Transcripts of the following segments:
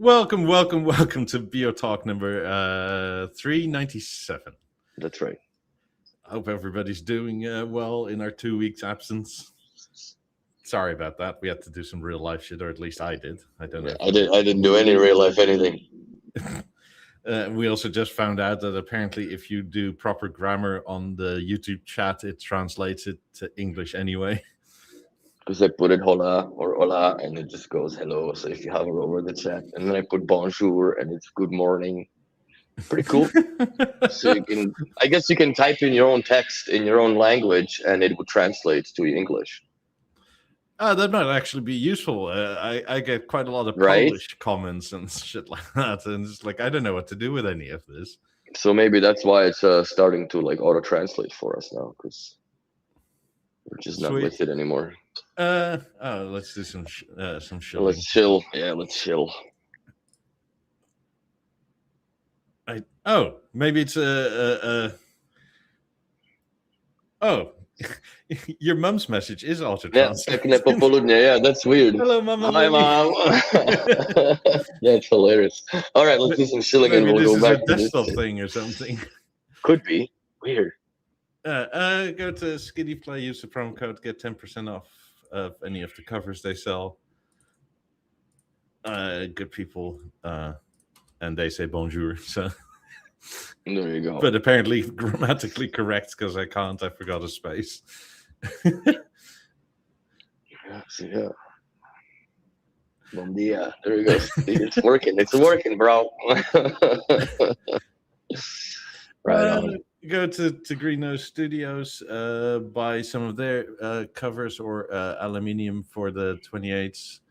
Welcome to BeoTalk number 397. That's right. I hope everybody's doing well in our 2 weeks absence. Sorry about that. We had to do some real life shit, or at least I did. I don't know. I didn't do any real life anything. We also just found out that apparently if you do proper grammar on the YouTube chat, it translates it to English anyway. Because I put it hola or hola and it just goes hello. So if you hover over the chat, and then I put bonjour and it's good morning. Pretty cool. So I guess you can type in your own text in your own language and it would translate to English. That might actually be useful. I get quite a lot of Right? Polish comments and shit like that, and it's like I don't know what to do with any of this. So maybe that's why it's starting to like auto translate for us now, because we're just not with it anymore. Let's do some chilling. Let's chill. Yeah, let's chill. Maybe it's your mom's message is auto-translated. Yeah, that's weird. Hello, Mama. Hi, Mom. That's hilarious. All right, let's do some chilling and we'll go back to this desktop thing or something. Could be weird. Go to Skiddy Play, use the promo code, get 10% off of any of the covers they sell. Good people, and they say bonjour. So there you go. But apparently grammatically correct because I forgot a space. Yeah. Bon dia. There we go. It's working. It's working, bro. Right on. Go to Green Nose Studios, buy some of their covers or aluminium for the 28s.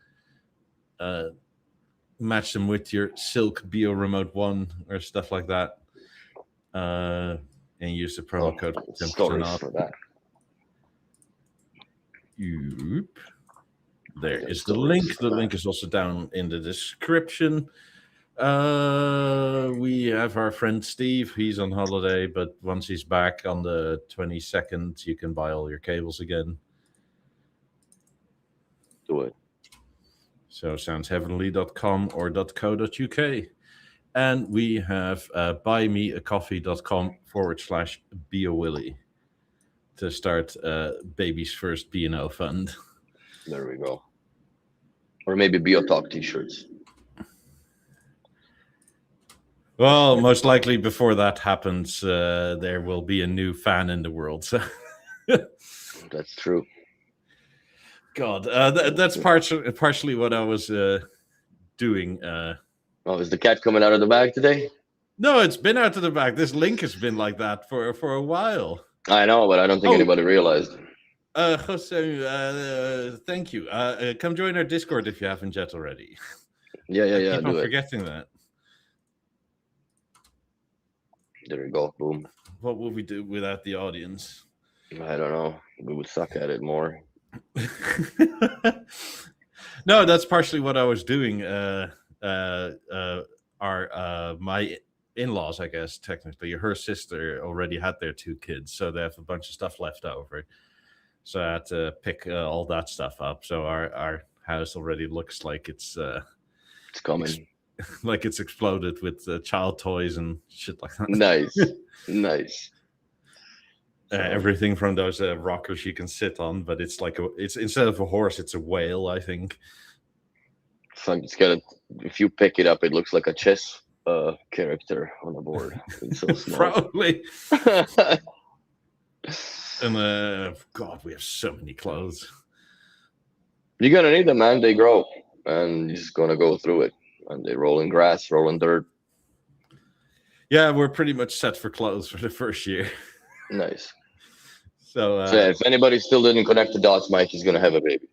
Match them with your Silk Bio Remote 1 or stuff like that. And use the promo code 10% off. For that. Yoop. There is the link. The link is also down in the description. We have our friend Steve. He's on holiday, but once he's back on the 22nd, you can buy all your cables again. Do it. So soundsheavenly.com or .co.uk. And we have buymeacoffee.com/BeoWilly to start baby's first B&O fund. There we go. Or maybe BeoTalk t-shirts. Well, most likely before that happens, there will be a new fan in the world. So that's true. God, that's partially what I was doing. Is the cat coming out of the bag today? No, it's been out of the bag. This link has been like that for a while. I know, but I don't think anybody realized. Jose, thank you. Come join our Discord if you haven't yet already. Yeah. I keep on forgetting that. There we go. Boom. What would we do without the audience? I don't know. We would suck at it more. No, that's partially what I was doing. My in-laws, I guess, technically, her sister already had their 2 kids, so they have a bunch of stuff left over. So I had to pick all that stuff up. So our house already looks like it's coming. Like it's exploded with child toys and shit like that. Nice. Everything from those rockers you can sit on, but it's like it's instead of a horse, it's a whale, I think. It's got if you pick it up, it looks like a chess character on the board. It's so small. Probably. And God, we have so many clothes. You're gonna need them, man. They grow, and you're just gonna go through it. And they roll in grass, roll in dirt. Yeah, we're pretty much set for clothes for the first year. Nice. So if anybody still didn't connect the dots, Mike is gonna have a baby.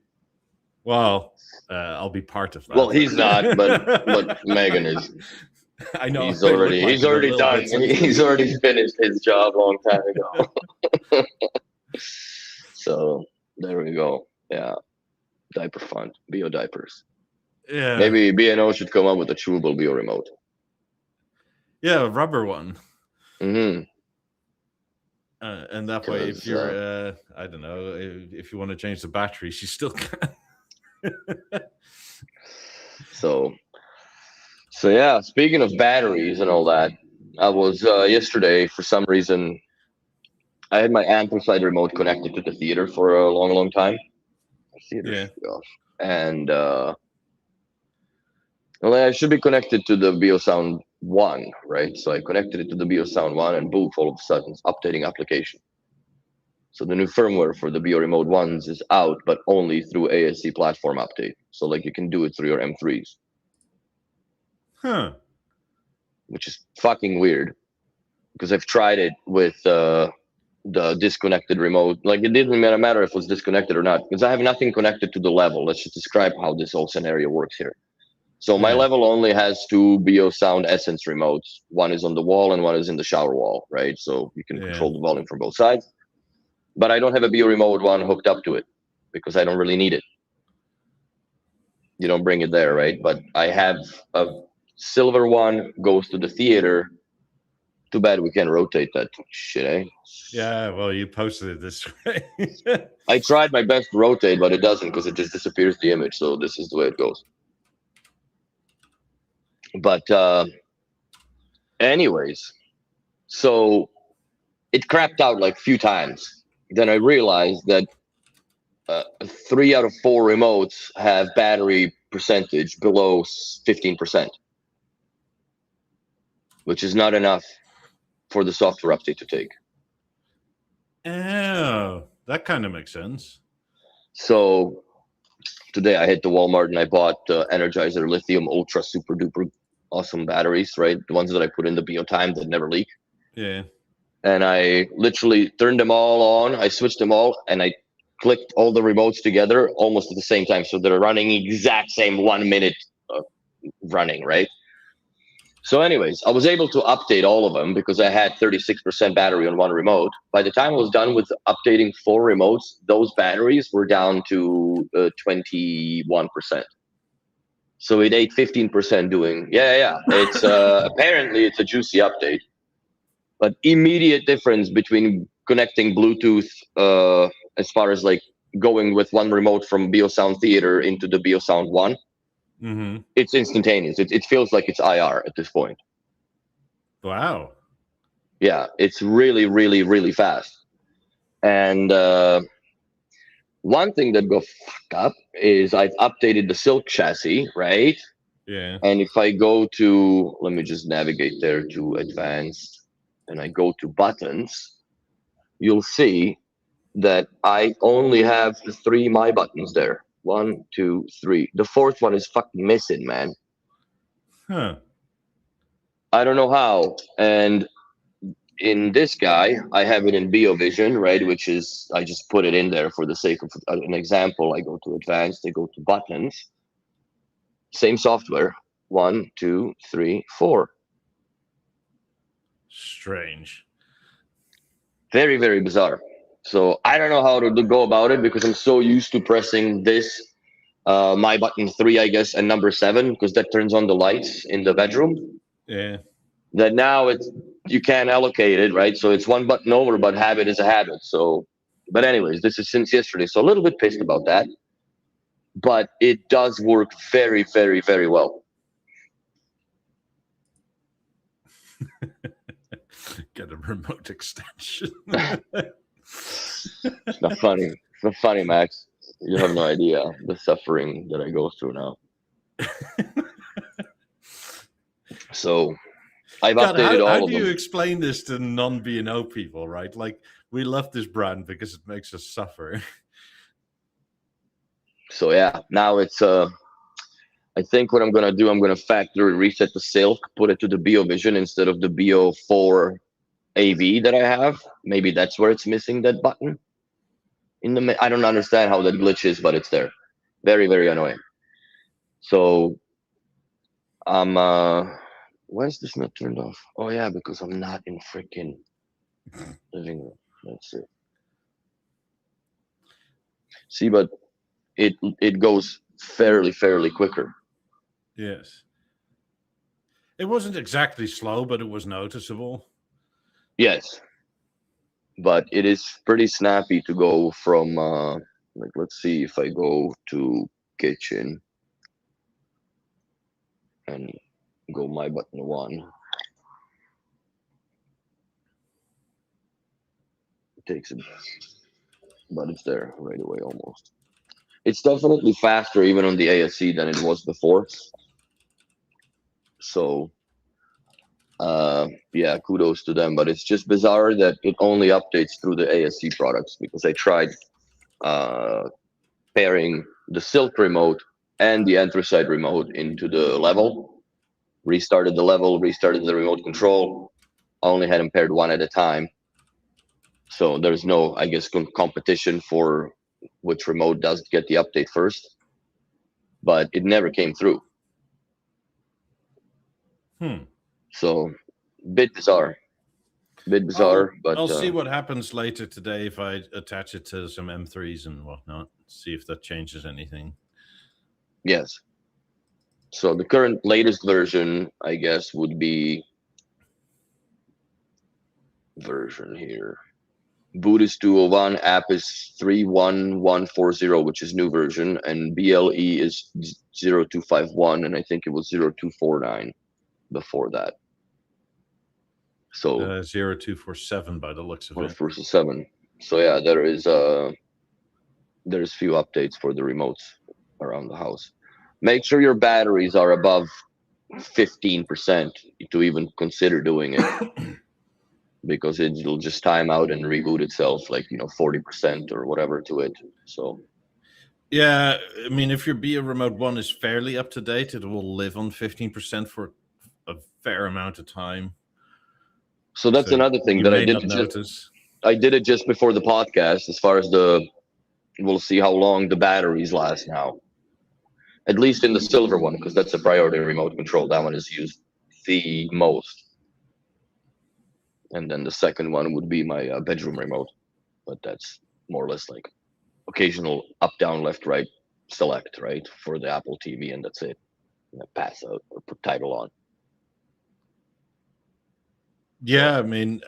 Well, I'll be part of that. Well, he's not, but Megan is. I know. He's already done. He's already finished his job a long time ago. So there we go. Yeah, diaper fund, Bio diapers. Yeah. Maybe B&O should come up with a chewable Bio remote. Yeah, a rubber one. Mm-hmm. And that way, if you're, I don't know, if you want to change the batteries, you still can. So So yeah, speaking of batteries and all that, I was yesterday for some reason I had my amplified remote connected to the theater for a long, long time. The theater Yeah. should be off, and well, I should be connected to the BeoSound One, right? So I connected it to the BeoSound One, and boom, all of a sudden, it's updating application. So the new firmware for the Beo Remote ones is out, but only through ASC platform update. So like you can do it through your M3s, Huh. which is fucking weird because I've tried it with the disconnected remote. Like it didn't matter if it was disconnected or not because I have nothing connected to the level. Let's just describe how this whole scenario works here. So my Yeah. level only has two BeoSound Essence remotes. One is on the wall and one is in the shower wall, right? So you can Yeah. control the volume from both sides. But I don't have a Beo Remote one hooked up to it because I don't really need it. You don't bring it there, right? But I have a silver one goes to the theater. Too bad we can't rotate that shit, eh? Yeah. Well, you posted it this way. I tried my best to rotate, but it doesn't because it just disappears the image. So this is the way it goes. But anyways, so it crapped out like a few times. Then I realized that 3 out of 4 remotes have battery percentage below 15%, which is not enough for the software update to take. Oh, that kind of makes sense. So today I hit the Walmart and I bought Energizer Lithium Ultra Super Duper awesome batteries, right? The ones that I put in the BeoTime that never leak. Yeah. And I literally turned them all on. I switched them all and I clicked all the remotes together almost at the same time. So they're running exact same 1 minute running, right? So, anyways, I was able to update all of them because I had 36% battery on one remote. By the time I was done with updating 4 remotes, those batteries were down to 21%. So it ate 15% doing. Yeah. It's apparently it's a juicy update, but immediate difference between connecting Bluetooth as far as like going with one remote from BeoSound Theater into the BeoSound One. Mm-hmm. It's instantaneous. It feels like it's IR at this point. Wow. Yeah, it's really, really, really fast. And one thing that go fuck up is I've updated the Silk chassis, right? Yeah. And if I go to, let me just navigate there to advanced, and I go to buttons, you'll see that I only have the 3 my buttons there. 1, 2, 3. The fourth one is fucking missing, man. Huh. I don't know how. And in this guy, I have it in BioVision, right? Which is I just put it in there for the sake of an example. I go to advanced, I go to buttons, same software. 1, 2, 3, 4. Strange. Very, very bizarre. So I don't know how to go about it because I'm so used to pressing this, my button 3, I guess, and number 7 because that turns on the lights in the bedroom. Yeah. That now it's you can't allocate it, right? So it's one button over, but habit is a habit. So, but anyways, this is since yesterday, so a little bit pissed about that. But it does work very, very, very well. Get a remote extension. It's not funny. It's not funny, Max. You have no idea the suffering that I go through now. So I've God, updated how all do of you them. explain this to non-B&O people, right? Like, we love this brand because it makes us suffer. So yeah, now it's I think what I'm gonna do, I'm gonna factory reset the Silk, put it to the BioVision instead of the Bio 4 AV that I have. Maybe that's where it's missing that button. I don't understand how that glitch is, but it's there. Very, very annoying. So I'm why is this not turned off? Oh yeah, because I'm not in freaking living room. Let's see. See, but it goes fairly quicker. Yes. It wasn't exactly slow, but it was noticeable. Yes, but it is pretty snappy to go from like let's see if I go to kitchen and Go my button 1. It takes a bit, but it's there right away almost. It's definitely faster even on the ASC than it was before. So yeah, kudos to them. But it's just bizarre that it only updates through the ASC products, because I tried pairing the Silk remote and the Anthracite remote into the level, restarted the level, restarted the remote control. I only had them paired one at a time. So there's no, I guess, competition for which remote does get the update first. But it never came through. So, bit bizarre. But I'll see what happens later today if I attach it to some M3s and whatnot. See if that changes anything. Yes. So the current latest version, I guess, would be version here. Boot is 201, app is 31140, which is new version, and BLE is 0251, and I think it was 0249 before that. So 0247 by the looks of it. Versus 7. So yeah, there's few updates for the remotes around the house. Make sure your batteries are above 15% to even consider doing it. Because it'll just time out and reboot itself, like 40% or whatever to it. So yeah, I mean, if your Beo Remote 1 is fairly up to date, it will live on 15% for a fair amount of time. So that's another thing that I did. I did it just before the podcast. As far as we'll see how long the batteries last now. At least in the silver one, because that's a priority remote control. That one is used the most. And then the second one would be my bedroom remote, but that's more or less like occasional up, down, left, right, select, right, for the Apple TV, and that's it. And pass out or put title on. Yeah, I mean,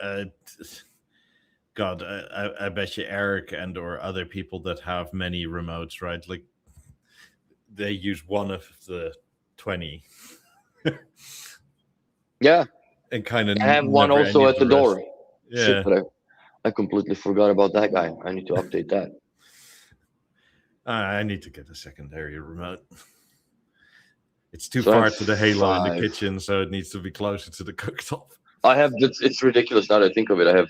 God, I bet you Eric and or other people that have many remotes, right? Like they use one of the 20. Yeah. And kind of I have one also at the door. Yeah. Shit, but I completely forgot about that guy. I need to update that. I need to get a secondary remote. It's too far to the Halo in the kitchen, so it needs to be closer to the cooktop. It's ridiculous now that I think of it.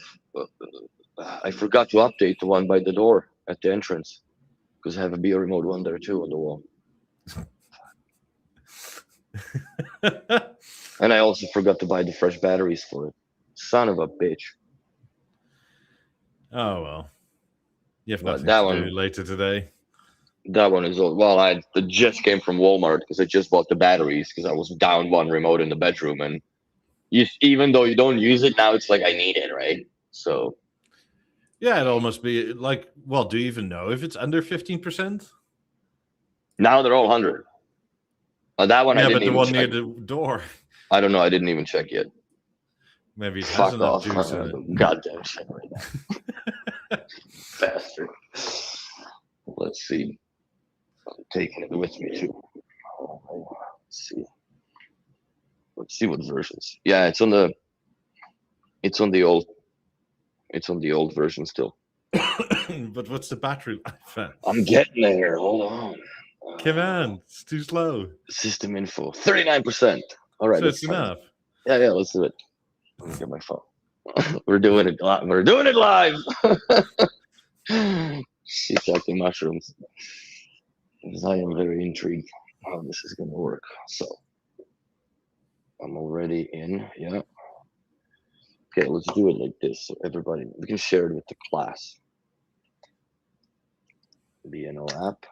I forgot to update the one by the door at the entrance, because I have a Beo Remote 1 there too on the wall. And I also forgot to buy the fresh batteries for it. Son of a bitch. Oh, well. You have nothing to do later today. That one is old. Well, it just came from Walmart because I just bought the batteries because I was down one remote in the bedroom. And even though you don't use it now, it's like I need it, right? So. Yeah, it'd almost be like, well, do you even know if it's under 15%? Now they're all 100. That one I didn't even check. Yeah, but the one near the door. I don't know. I didn't even check yet. Maybe it has enough juice in it. Goddamn shit right now. Bastard. Let's see. I'm taking it with me too. Let's see what versions. Yeah, it's on the old version still. But what's the battery life? I'm getting there. Hold on. Come on, it's too slow. System info, 39%. All right, so it's enough. Yeah, let's do it. Let me get my phone. We're doing it live. We're doing it live. Shiitake mushrooms. Because I am very intrigued how this is going to work. So I'm already in. Yeah. Okay, let's do it like this. So everybody, we can share it with the class. BNO app.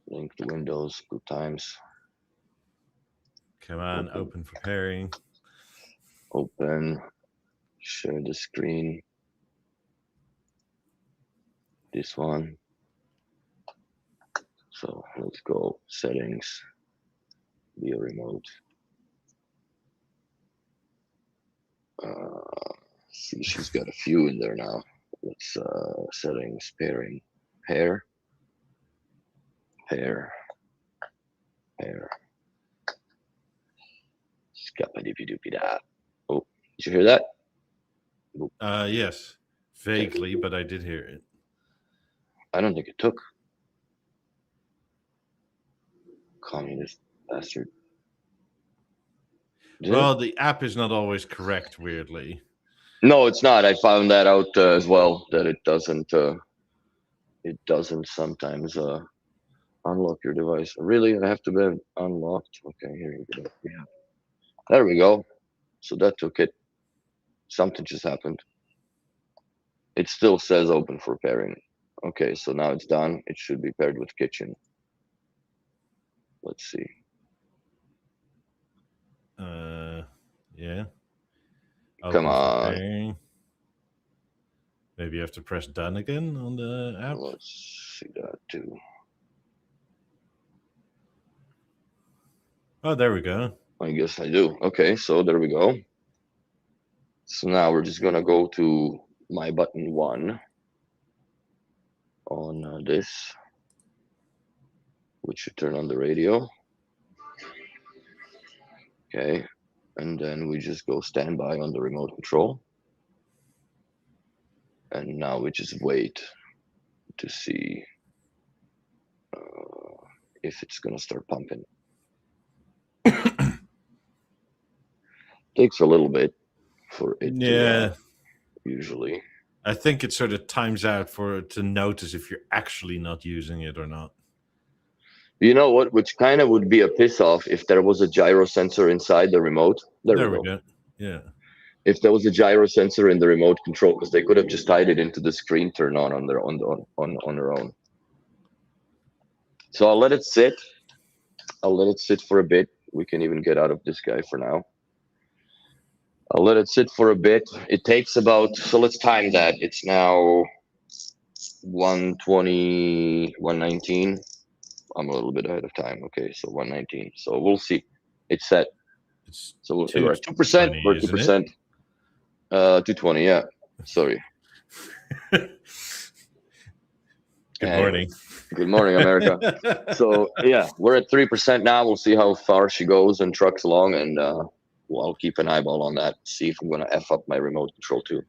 Link to Windows, good times. Come on, open for pairing. Open, share the screen. This one. So let's go settings, Beo Remote. See, she's got a few in there now. Let's settings, pairing, pair. ba-dee-dee-doo-dee-da. Oh, did you hear that? Yes, vaguely, but I did hear it. I don't think it took. Communist bastard. Did Well, it? the app is not always correct, weirdly. No, it's not. I found that out as well. That it doesn't. It doesn't sometimes unlock your device. Really, I have to be unlocked. Okay, here you go. Yeah, there we go. So that took it. Something just happened. It still says open for pairing. Okay, so now it's done. It should be paired with kitchen. Let's see. Yeah. Come Open for on. pairing. Maybe you have to press done again on the app. Let's see that too. Oh, there we go. I guess I do. Okay, so there we go. So now we're just gonna go to my button 1 on this, which should turn on the radio. Okay, and then we just go standby on the remote control. And now we just wait to see if it's gonna start pumping. Takes a little bit for it to usually. I think it sort of times out for it to notice if you're actually not using it or not. You know what? Which kind of would be a piss off if there was a gyro sensor inside the remote. There we go. Yeah. If there was a gyro sensor in the remote control, because they could have just tied it into the screen turn on their own. So I'll let it sit. I'll let it sit for a bit. We can even get out of this guy for now. I'll let it sit for a bit. It takes about, so let's time that. It's now 1:20, 1:19. I'm a little bit ahead of time. Okay, so 1:19. So we'll see. It's set. So we're at 2%. We're at 2%. 220. Yeah. Sorry. Good morning. Good morning, America. So yeah, we're at 3% now. We'll see how far she goes and trucks along, and I'll keep an eyeball on that. See if I'm gonna F up my remote control too.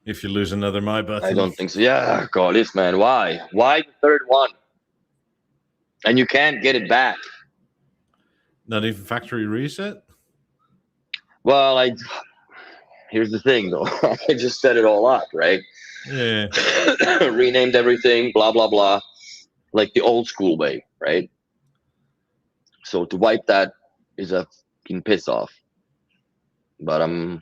If you lose another my button. I don't think so. Yeah, God, this man. Why the third one? And you can't get it back. Not even factory reset? Well, here's the thing though. I just set it all up, right? Yeah. Renamed everything, blah blah blah, like the old school way, right? So to wipe that is a fucking piss off. But I'm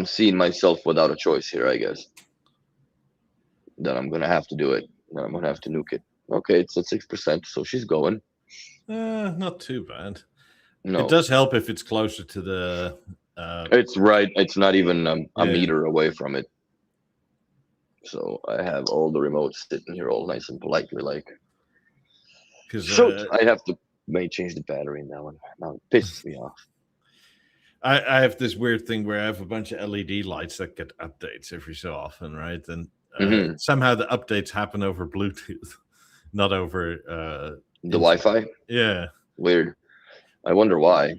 seeing myself without a choice here, I guess. That I'm gonna have to do it. That I'm gonna have to nuke it. Okay, it's at 6%, so she's going. Not too bad. No, it does help if it's closer to the. It's right. It's not even a meter away from it. So I have all the remotes sitting here, all nice and politely, like. Shoot, I have to change the battery now, and now it pisses me off. I have this weird thing where I have a bunch of LED lights that get updates every so often, right? And somehow the updates happen over Bluetooth, not over the Wi-Fi. Yeah, weird. I wonder why.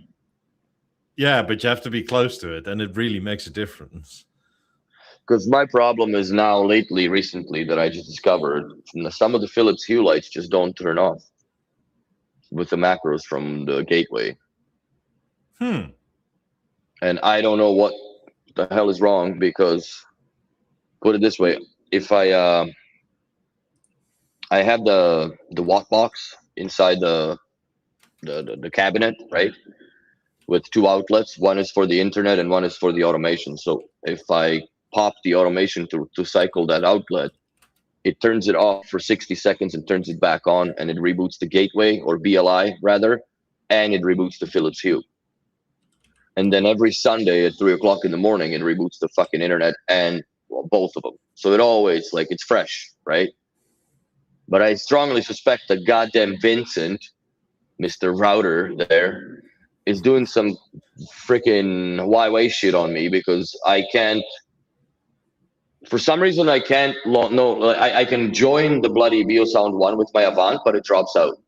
Yeah, but you have to be close to it, and it really makes a difference. Because my problem is now recently that I just discovered, some of the Philips Hue lights just don't turn off with the macros from the gateway. And I don't know what the hell is wrong, because put it this way, if I have the watt box inside the cabinet, right? With two outlets, one is for the internet and one is for the automation. So if I pop the automation to cycle that outlet, it turns it off for 60 seconds and turns it back on, and it reboots the gateway, or BLI rather, and it reboots the Philips Hue. And then every Sunday at 3 o'clock in the morning, it reboots the fucking internet and both of them. So it always, like, it's fresh, right? But I strongly suspect that goddamn Vincent, Mr. Router there, is doing some freaking Huawei shit on me, because I can't, for some reason, I can join the bloody BeoSound 1 with my Avant, but it drops out.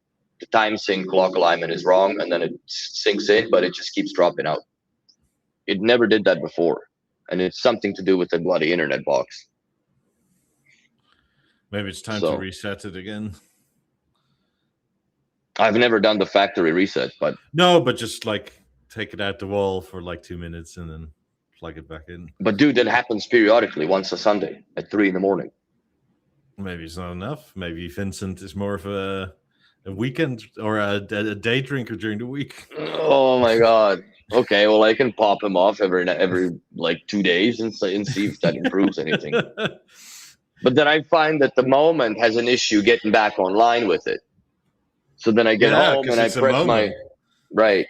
the time sync clock alignment is wrong, and then it syncs in, but it just keeps dropping out. It never did that before, and it's something to do with the bloody internet box. Maybe it's time to reset it again. I've never done the factory reset, but no, but just like take it out the wall for like 2 minutes and then plug it back in. But dude, that happens periodically, once a Sunday at 3 a.m. Maybe it's not enough. Maybe Vincent is more of a weekend or a day drinker during the week. Oh my god. Okay, well I can pop him off every like 2 days and see if that improves anything. But then I find that the moment has an issue getting back online with it. So then I get home and I press my right.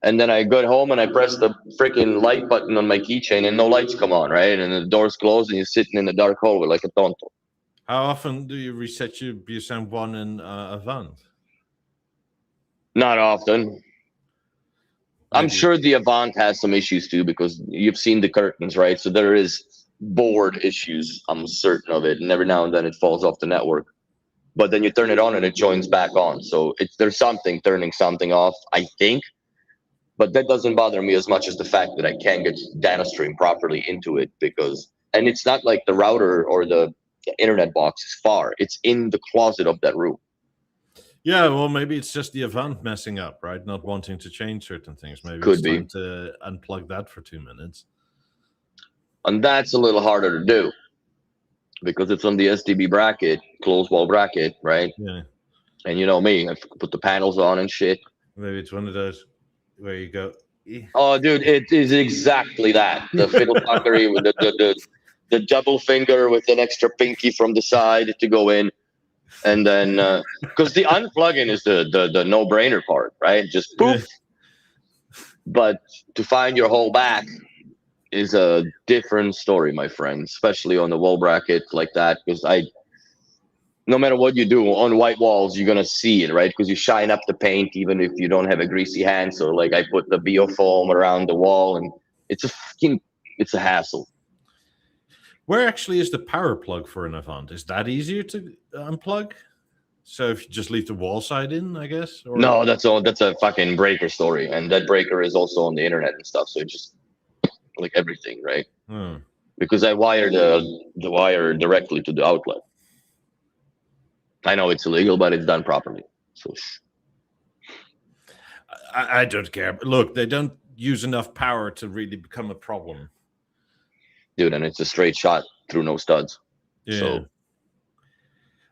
And then I go home and I press the freaking light button on my keychain and no lights come on, right? And the doors close and you're sitting in the dark hallway like a tonto. How often do you reset your BSM 1 in Avant? Not often. I'm sure the Avant has some issues too, because you've seen the curtains, right? So there is board issues. I'm certain of it. And every now and then it falls off the network. But then you turn it on and it joins back on. So there's something turning something off, I think. But that doesn't bother me as much as the fact that I can't get data stream properly into it, and it's not like the router or the internet box is far. It's in the closet of that room. Yeah, well, maybe it's just the Avant messing up, right? Not wanting to change certain things. Maybe Could it's be time to unplug that for 2 minutes. And that's a little harder to do because it's on the STB bracket, closed wall bracket, right? Yeah. And you know me, I put the panels on and shit. Maybe it's one of those where you go. Oh, dude, it is exactly that. The fiddle fuckery with the double finger with an extra pinky from the side to go in. And then, because the unplugging is the no-brainer part, right? Just poof. But to find your whole back is a different story, my friend, especially on the wall bracket like that. Because no matter what you do on white walls, you're gonna see it, right? Because you shine up the paint, even if you don't have a greasy hand. So, like, I put the BeoFoam around the wall, and it's a hassle. Where actually is the power plug for an Avant? Is that easier to unplug? So if you just leave the wall side in, I guess? Or... No, that's a fucking breaker story. And that breaker is also on the internet and stuff. So it's just like everything, right? Because I wired the wire directly to the outlet. I know it's illegal, but it's done properly. So I don't care. But look, they don't use enough power to really become a problem. Dude, and it's a straight shot through no studs. Yeah. So,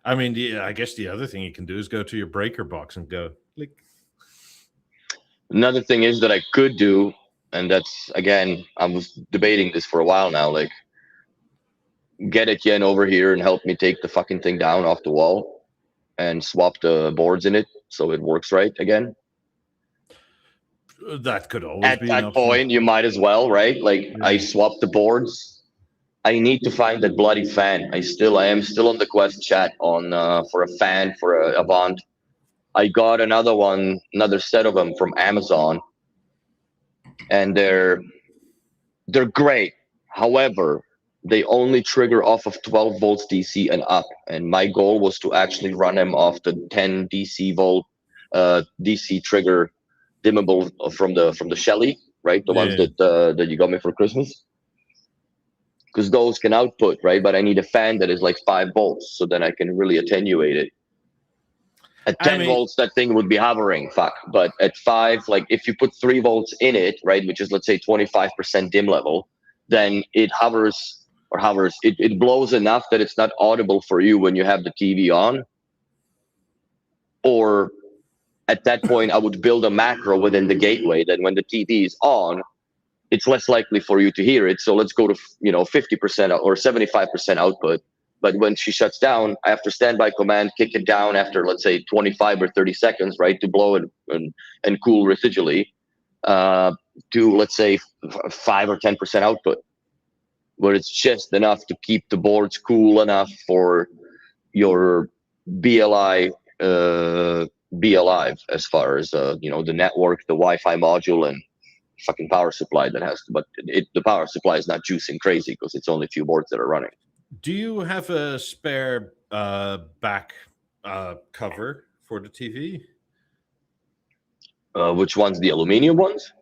I mean, I guess the other thing you can do is go to your breaker box and go click. Another thing is that I could do, and that's, again, I was debating this for a while now, like, get Etienne over here and help me take the fucking thing down off the wall and swap the boards in it so it works right again. That could always be at that point. You might as well, right? Like, I swapped the boards. I need to find that bloody fan. I am still on the Quest chat on for a fan for a Avant. I got another set of them from Amazon, and they're great. However, they only trigger off of 12 volts DC and up. And my goal was to actually run them off the 10 DC volt DC trigger dimmable from the Shelly, right? The ones that you got me for Christmas. Because those can output, right? But I need a fan that is like 5 volts, so then I can really attenuate it. At 10 volts, that thing would be hovering, But at 5, like, if you put 3 volts in it, right, which is, let's say, 25% dim level, then it hovers. It blows enough that it's not audible for you when you have the TV on. Or at that point, I would build a macro within the gateway that when the TV is on, it's less likely for you to hear it. So let's go to 50% or 75% output. But when she shuts down, I have to standby command, kick it down after, let's say, 25 or 30 seconds, right, to blow it and cool residually to, let's say, 5 or 10% output, where it's just enough to keep the boards cool enough for your BLI be alive, as far as the network, the Wi-Fi module, and fucking power supply that has to, but the power supply is not juicing crazy because it's only a few boards that are running. Do you have a spare back cover for the TV? Which ones? The aluminium ones?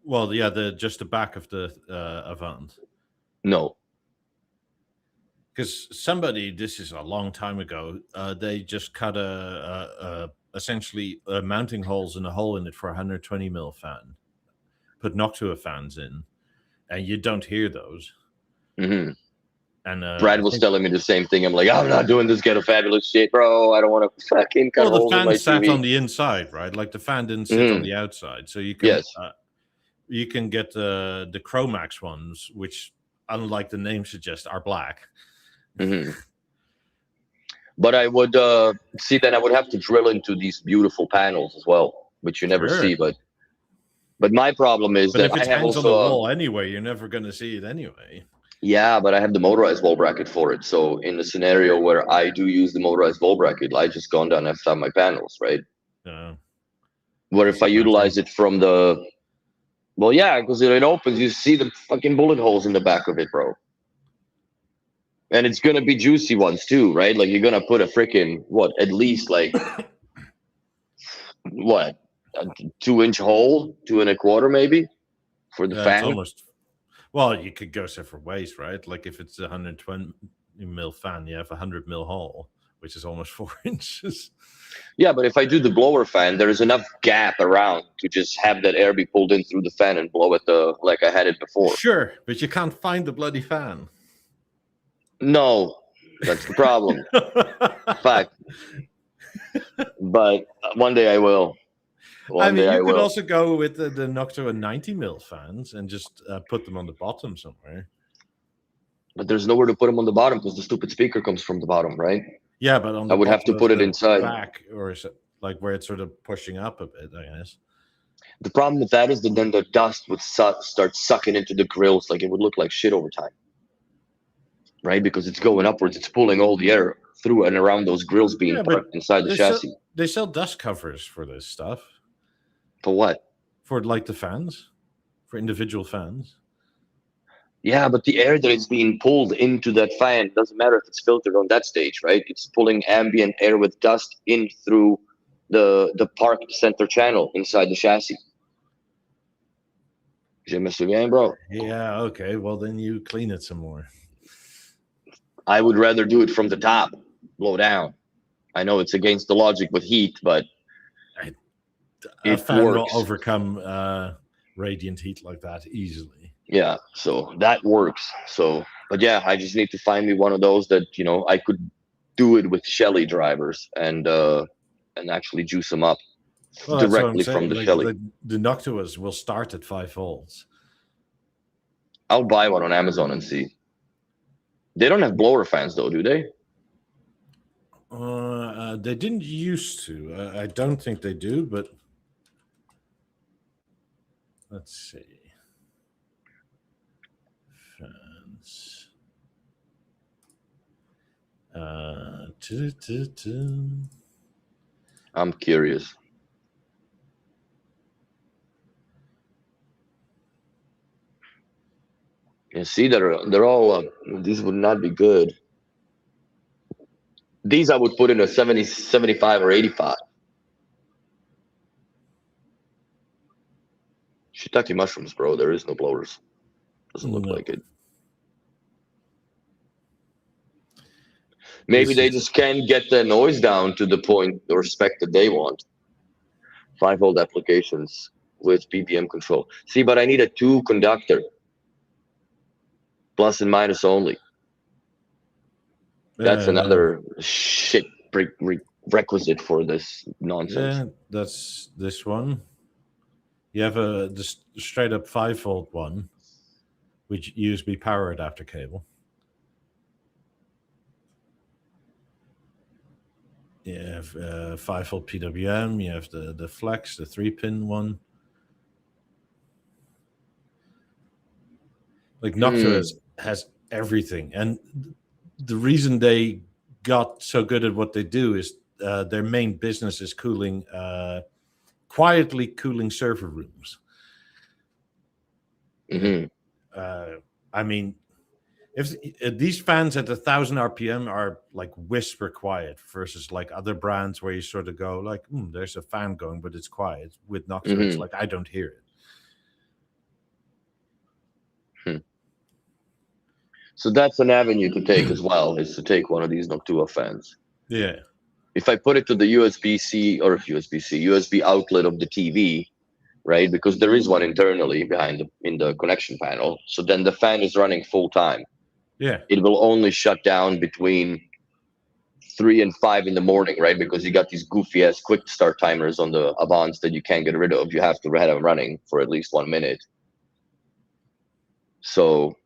Well, yeah, just the back of the Avant. No. Because this is a long time ago, they just cut essentially mounting holes in a hole in it for a 120 mil fan, put Noctua fans in, and you don't hear those. Mm-hmm. And Brad was telling me the same thing. I'm like, I'm not doing this Ghetto Fabulous shit, bro. I don't want to fucking cut holes in my fan sat TV. on the inside, right? Like the fan didn't sit on the outside, so you can you can get the Chromax ones, which, unlike the name suggests, are black. Mm-hmm. But I would see that I would have to drill into these beautiful panels as well, which you never see. But my problem is that if it I have hangs also on the wall anyway, you're never going to see it anyway. Yeah, but I have the motorized wall bracket for it. So in the scenario where I do use the motorized wall bracket, I just gone down and have my panels, right? Yeah. Where if I utilize it from the, well, yeah, because it opens, you see the fucking bullet holes in the back of it, bro. And it's gonna be juicy ones too, right? Like you're gonna put a freaking at least like what, a 2-inch hole, 2.25 maybe, for the fan. Almost. Well, you could go separate ways, right? Like if it's a 120 mil fan, you have a 100 mil hole, which is almost 4 inches. Yeah, but if I do the blower fan, there is enough gap around to just have that air be pulled in through the fan and blow it like I had it before. Sure, but you can't find the bloody fan. No, that's the problem. Fact. But one day I will. You could also go with the Noctua 90 mil fans and just put them on the bottom somewhere. But there's nowhere to put them on the bottom because the stupid speaker comes from the bottom, right? Yeah, but on the I would have to put it inside, back, or like where it's sort of pushing up a bit, I guess. The problem with that is that then the dust would start sucking into the grills, like it would look like shit over time, right? Because it's going upwards, it's pulling all the air through and around those grills being parked inside the chassis. They sell dust covers for this stuff. For what? For like the fans, for individual fans. Yeah, but the air that is being pulled into that fan doesn't matter if it's filtered on that stage, right? It's pulling ambient air with dust in through the parked center channel inside the chassis. Je me souviens, bro. Yeah, okay. Well, then you clean it some more. I would rather do it from the top, blow down. I know it's against the logic with heat, but a fan will overcome radiant heat like that easily. Yeah, so that works. So, but yeah, I just need to find me one of those that I could do it with Shelly drivers and actually juice them up directly from the Shelly. The Noctuas will start at 5 volts. I'll buy one on Amazon and see. They don't have blower fans though, do they? They didn't used to. I don't think they do, but let's see. Fans. I'm curious. You see, they're all. These would not be good. These I would put in a 70, 75, or 85. Shiitake mushrooms, bro. There is no blowers. Doesn't look like it. Maybe they just can't get the noise down to the point or spec that they want. 5-volt applications with BPM control. See, but I need a 2 conductor. Plus and minus only. That's another shit requisite for this nonsense. Yeah, that's this one. You have a straight up 5-volt one, which USB power adapter cable. You have 5-volt PWM. You have the flex, the 3-pin one. Like Noctua has everything, and the reason they got so good at what they do is their main business is quietly cooling server rooms. Mm-hmm. I mean, if these fans at 1,000 RPM are like whisper quiet versus like other brands where you sort of go like, there's a fan going, but it's quiet. With Noctua, it's like I don't hear it. So that's an avenue to take as well, is to take one of these Noctua fans. Yeah. If I put it to the USB outlet of the TV, right? Because there is one internally in the connection panel. So then the fan is running full time. Yeah. It will only shut down between 3 and 5 in the morning, right? Because you got these goofy ass quick start timers on the Avants that you can't get rid of. You have to have them running for at least 1 minute. So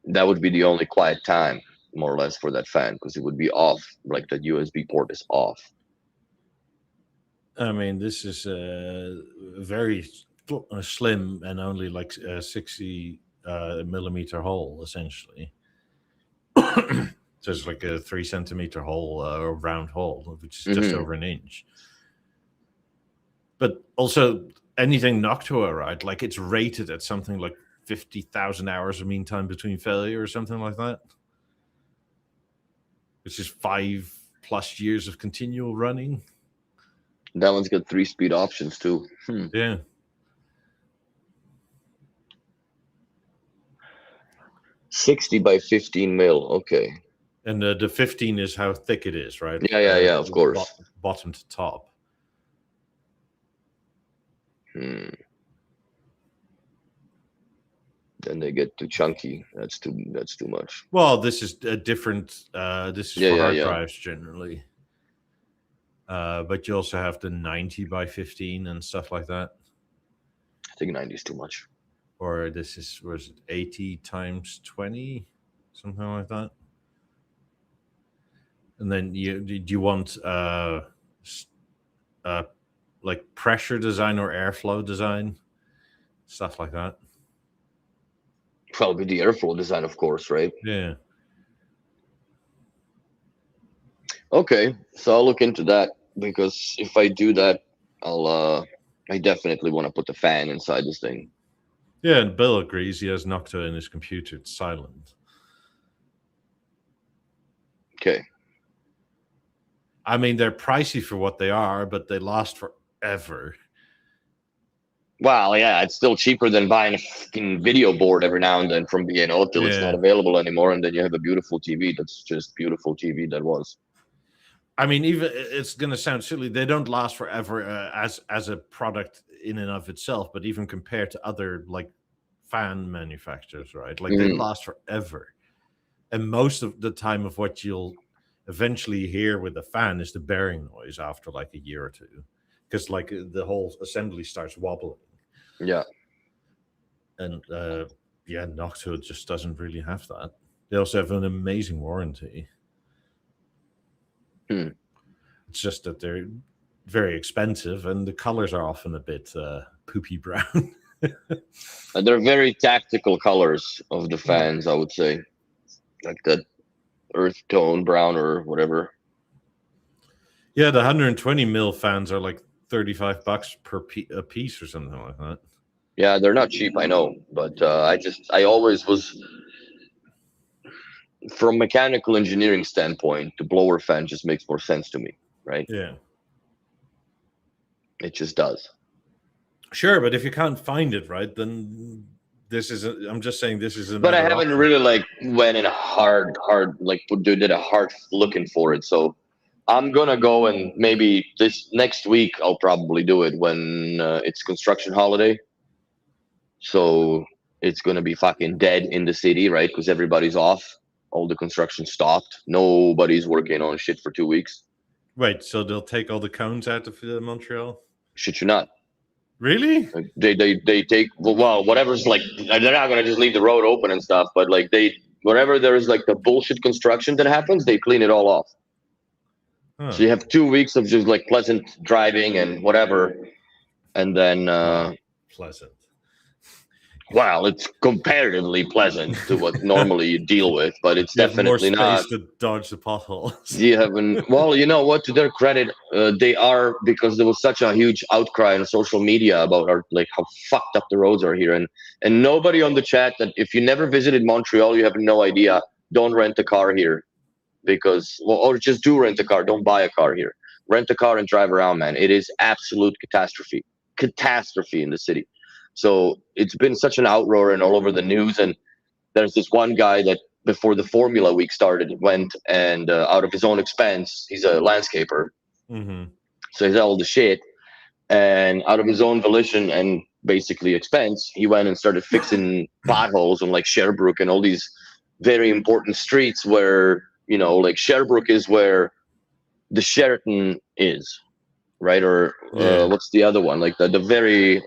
that would be the only quiet time, more or less, for that fan, because it would be off, like that USB port is off. I mean, this is very slim and only like a 60 millimeter hole, essentially. So it's like a 3 centimeter hole, or round hole, which is just over an inch. But also, anything Noctua, right? Like it's rated at something like 50,000 hours of mean time between failure or something like that, which is 5+ years of continual running. That one's got 3-speed options too. Yeah. $60 by 15 mil. Okay. And the 15 is how thick it is, right? Yeah, of course. Bottom to top. Then they get too chunky. That's too much. Well, this is a different. This is for hard drives generally. But you also have the 90 by 15 and stuff like that. I think 90 is too much. Or this was it 80 times 20, something like that. And then you want like pressure design or airflow design, stuff like that. Probably the airflow design, of course, right? Yeah. Okay, so I'll look into that, because if I do that, I definitely want to put the fan inside this thing. Yeah, and Bill agrees. He has Noctua in his computer. It's silent. Okay. I mean, they're pricey for what they are, but they last forever. Well, yeah, it's still cheaper than buying a fucking video board every now and then from B&O till it's not available anymore, and then you have a beautiful TV that's just beautiful TV that was. I mean, even it's going to sound silly. They don't last forever as a product in and of itself, but even compared to other like fan manufacturers, right? Like they last forever. And most of the time of what you'll eventually hear with the fan is the bearing noise after like a year or two, because like the whole assembly starts wobbling. Yeah. And Noctua just doesn't really have that. They also have an amazing warranty. It's just that they're very expensive and the colors are often a bit poopy brown. They're very tactical colors of the fans, I would say, like that earth tone brown or whatever. Yeah, the 120 mil fans are like $35 per a piece or something like that. Yeah, they're not cheap, I know, but I always was, from mechanical engineering standpoint, the blower fan just makes more sense to me, right? Yeah, it just does. Sure, but if you can't find it, right, then this is. I'm just saying this is. But I haven't really like went in a hard like did a hard looking for it. So I'm gonna go, and maybe this next week I'll probably do it when it's construction holiday. So it's gonna be fucking dead in the city, right? Because everybody's off. All the construction stopped. Nobody's working on shit for 2 weeks. Wait, so they'll take all the cones out of Montreal? Shit you not. Really? They take, well, whatever's like, they're not gonna just leave the road open and stuff, but like wherever there's like the bullshit construction that happens, they clean it all off. Huh. So you have 2 weeks of just like pleasant driving and whatever, and then pleasant. Well, it's comparatively pleasant to what normally you deal with, but it's You have more definitely not. space to dodge the potholes. You haven't. Well, you know what? To their credit, they are, because there was such a huge outcry on social media about like how fucked up the roads are here, and nobody on the chat that if you never visited Montreal, you have no idea. Don't rent a car here, because well, or just do rent a car. Don't buy a car here. Rent a car and drive around, man. It is absolute catastrophe in the city. So it's been such an outroar and all over the news. And there's this one guy that before the Formula Week started went and out of his own expense, he's a landscaper, Mm-hmm. so he's all the shit, and out of his own volition and basically expense, he went and started fixing potholes on like Sherbrooke and all these very important streets where, you know, like Sherbrooke is where the Sheraton is, right? Or Yeah. what's the other one? Like the very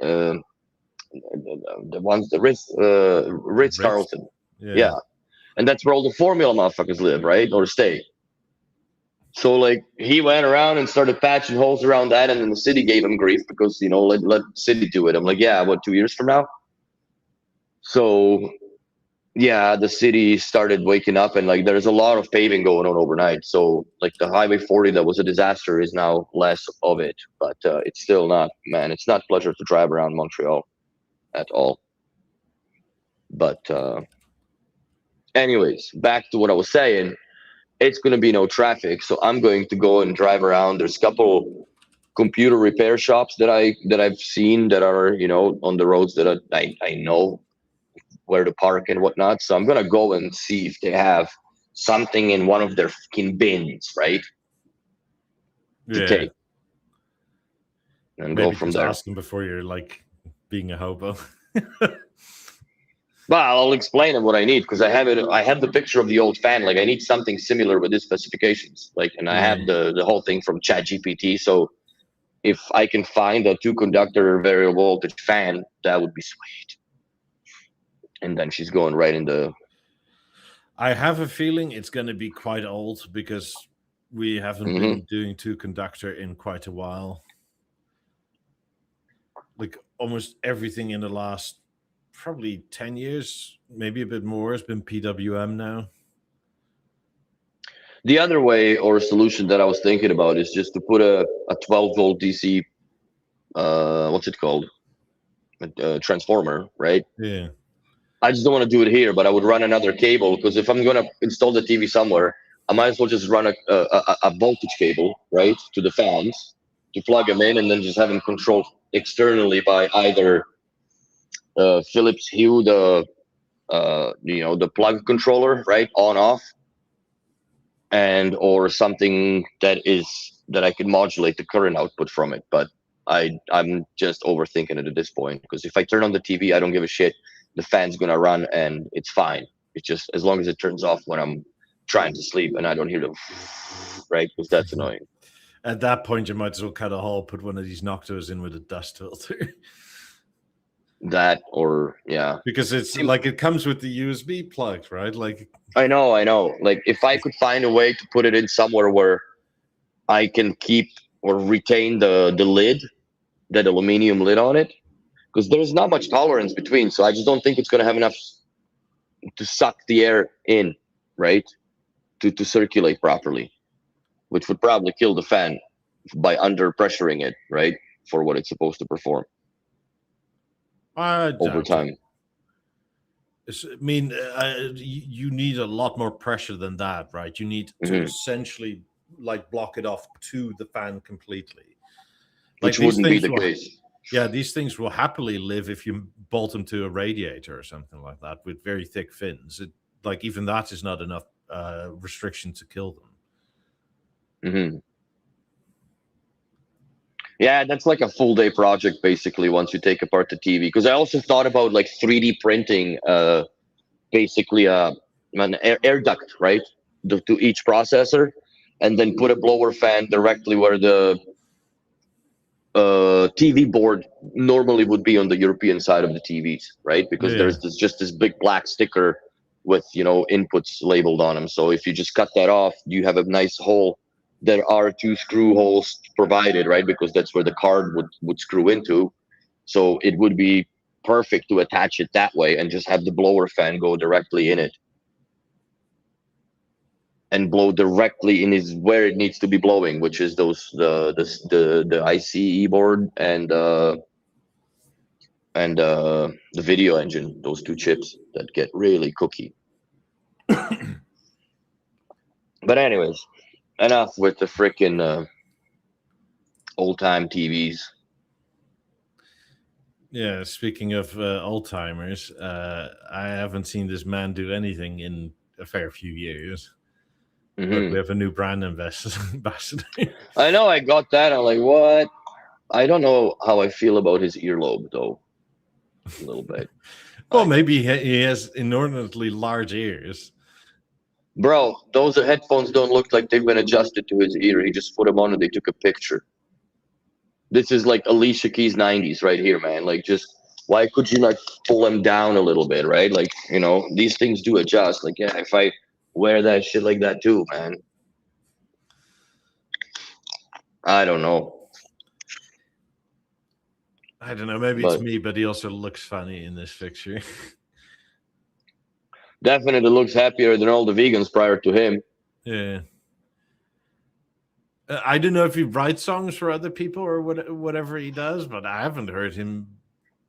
the ones, the Ritz Carlton. Yeah. And that's where all the Formula motherfuckers live, right? Or stay. So like he went around and started patching holes around that, and then the city gave him grief because, you know, let city do it. I'm like, yeah, what, 2 years from now? So yeah, the city started waking up, and like there's a lot of paving going on overnight. So like the Highway 40 that was a disaster is now less of it, but it's still not, man. It's not pleasure to drive around Montreal at all. But anyways, back to what I was saying. It's going to be no traffic, so I'm going to go and drive around. There's a couple computer repair shops that I've seen that are, you know, on the roads that I know where to park and whatnot. So I'm gonna go and see if they have something in one of their fucking bins, right? To take and Maybe go from just there. ask them before you're like being a hobo. Well, I'll explain them what I need, because I have it. I have the picture of the old fan. Like I need something similar with these specifications. Like, and I have the whole thing from ChatGPT. So if I can find a 2-conductor variable voltage fan, that would be sweet. And then she's going right in the. I have a feeling it's going to be quite old because we haven't been doing 2-conductor in quite a while. Like almost everything in the last probably 10 years, maybe a bit more, has been PWM now. The other way or solution that I was thinking about is just to put a 12-volt DC, what's it called? A transformer, right? Yeah. I just don't want to do it here, but I would run another cable, because if I'm going to install the TV somewhere, I might as well just run a voltage cable, right, to the fans, to plug them in, and then just have them controlled externally by either Philips Hue, the the plug controller, right, on off, and or something that I can modulate the current output from it. But I'm just overthinking it at this point, because if I turn on the TV, I don't give a shit. The fan's gonna run and it's fine. It's just as long as it turns off when I'm trying to sleep and I don't hear the right, because that's annoying. At that point, you might as well cut a hole, put one of these Noctos in with a dust filter. That, or yeah, because it's like it comes with the USB plug, right? Like I know. Like if I could find a way to put it in somewhere where I can keep or retain the lid, that aluminum lid on it, because there's not much tolerance between. So I just don't think it's going to have enough to suck the air in, right? To circulate properly, which would probably kill the fan by under pressuring it, right? For what it's supposed to perform over time. I mean, you need a lot more pressure than that, right? You need to essentially like block it off to the fan completely. Which wouldn't be the case. Yeah, these things will happily live if you bolt them to a radiator or something like that with very thick fins. Like even that is not enough restriction to kill them. Yeah, that's like a full day project basically once you take apart the TV. Because I also thought about like 3D printing, basically an air duct, right, to each processor, and then put a blower fan directly where the TV board normally would be on the European side of the TVs, right? Because there's just this big black sticker with, you know, inputs labeled on them. So if you just cut that off, you have a nice hole. There are 2 screw holes provided, right? Because that's where the card would screw into. So it would be perfect to attach it that way and just have the blower fan go directly in it and blow directly in is where it needs to be blowing, which is the ICE board and the video engine, those two chips that get really cookie. But anyways, enough with the freaking old time TVs. Yeah, speaking of old timers, I haven't seen this man do anything in a fair few years. But we have a new brand ambassador. I know, I got that. I'm like, what? I don't know how I feel about his earlobe, though. A little bit. Well, maybe he has inordinately large ears. Bro, those headphones don't look like they've been adjusted to his ear. He just put them on and they took a picture. This is like Alicia Keys 90s right here, man. Like, just why could you not pull them down a little bit, right? Like, you know, these things do adjust. Like, yeah, if I wear that shit like that too, man. I don't know. I don't know. Maybe it's me, but he also looks funny in this picture. Definitely looks happier than all the vegans prior to him. Yeah. I don't know if he writes songs for other people or whatever he does, but I haven't heard him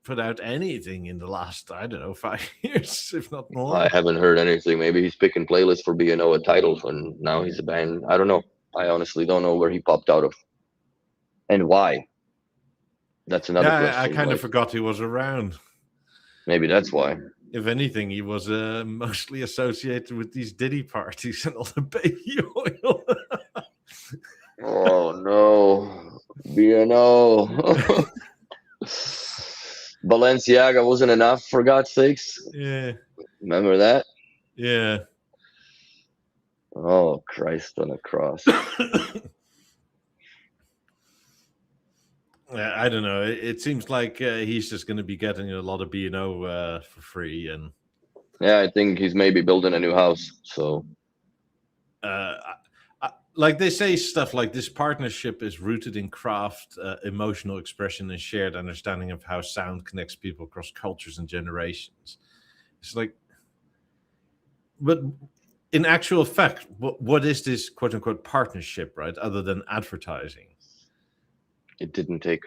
put out anything in the last, I don't know, 5 years, if not more. I haven't heard anything. Maybe he's picking playlists for B&O at titles, and now he's a band. I don't know. I honestly don't know where he popped out of and why. That's another question. I kind of forgot he was around. Maybe that's why. If anything, he was mostly associated with these Diddy parties and all the baby oil. Oh no, B&O. Balenciaga wasn't enough, for God's sakes. Yeah. Remember that? Yeah. Oh, Christ on a cross. I don't know. It seems like he's just going to be getting a lot of B&O for free, and yeah, I think he's maybe building a new house. So, like they say, stuff like this partnership is rooted in craft, emotional expression, and shared understanding of how sound connects people across cultures and generations. It's like, but in actual fact, what is this quote unquote partnership, right? Other than advertising. It didn't take.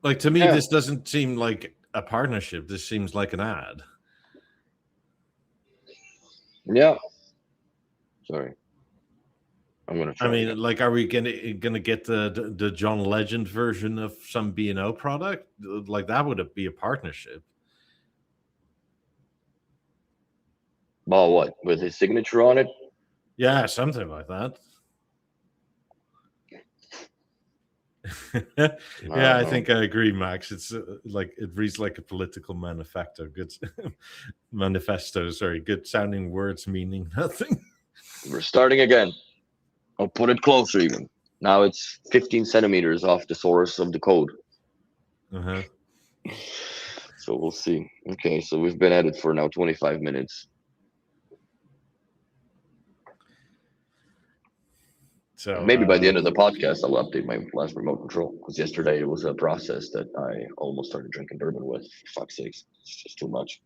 Like, to me, this doesn't seem like a partnership. This seems like an ad. Yeah. Sorry. I'm gonna try. I mean, again. Like, are we gonna get the John Legend version of some B&O product? Like, that would be a partnership. Oh, what? With his signature on it? Yeah, something like that. Yeah, I think I agree, Max. It's like it reads like a political manifesto. Good manifesto. Sorry, good sounding words meaning nothing. We're starting again. I'll put it closer even. Now it's 15 centimeters off the source of the code. So we'll see. Okay, so we've been at it for now 25 minutes. So maybe by the end of the podcast, I'll update my last remote control, because yesterday it was a process that I almost started drinking bourbon with. For fuck's sakes, it's just too much.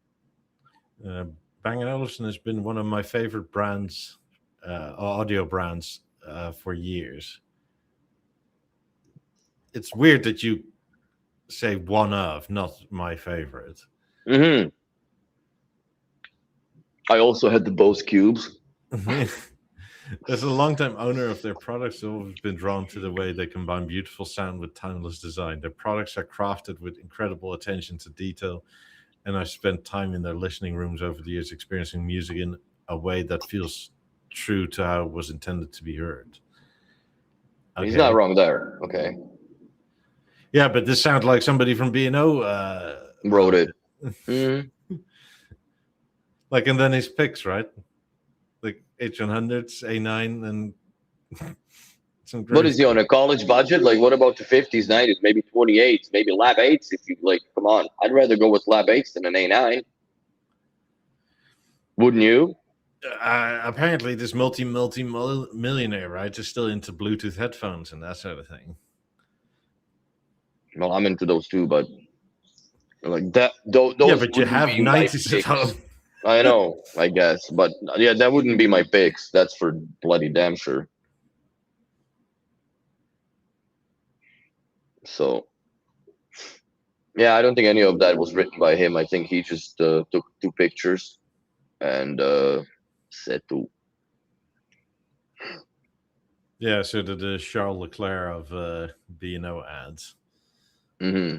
Bang & Olufsen has been one of my favorite brands, audio brands, for years. It's weird that you say one of, not my favorite. I also had the Bose Cubes. As a longtime owner of their products, I've always been drawn to the way they combine beautiful sound with timeless design. Their products are crafted with incredible attention to detail, and I've spent time in their listening rooms over the years experiencing music in a way that feels true to how it was intended to be heard. Okay. He's not wrong there. Okay. Yeah, but this sounds like somebody from B&O wrote it. Like, and then his picks, right? Like H100s, A9, and some great. What is he on, a college budget? Like, what about the 50s, 90s, maybe 28s, maybe Lab 8s? If you like, come on, I'd rather go with Lab 8s than an A9. Wouldn't you? Apparently, this multi-millionaire, right, is still into Bluetooth headphones and that sort of thing. Well, I'm into those too, but like that, Yeah, those but you wouldn't have be my 90s at home. picks. I know, I guess, but yeah, that wouldn't be my picks. That's for bloody damn sure. So yeah, I don't think any of that was written by him. I think he just took two pictures and said to. Yeah, so the Charles Leclerc of B&O ads. Mm-hmm.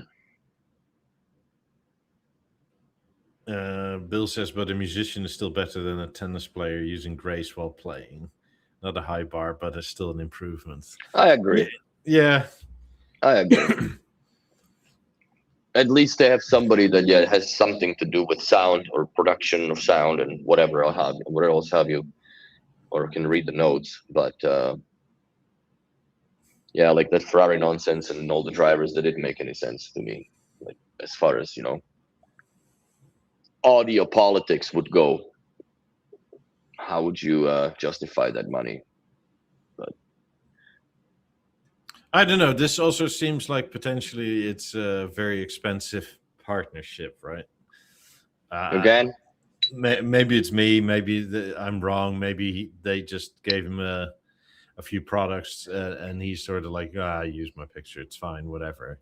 Bill says, but a musician is still better than a tennis player using grace while playing. Not a high bar, but it's still an improvement. I agree. Yeah. I agree. At least they have somebody that has something to do with sound or production of sound and whatever else have you, or can read the notes. But yeah, like that Ferrari nonsense and all the drivers that didn't make any sense to me. Like as far as audio politics would go, how would you justify that money? But I don't know. This also seems like potentially it's a very expensive partnership, right? again, Maybe it's me. Maybe I'm wrong. Maybe they just gave him a few products and he's sort of like, I use my picture. It's fine, whatever.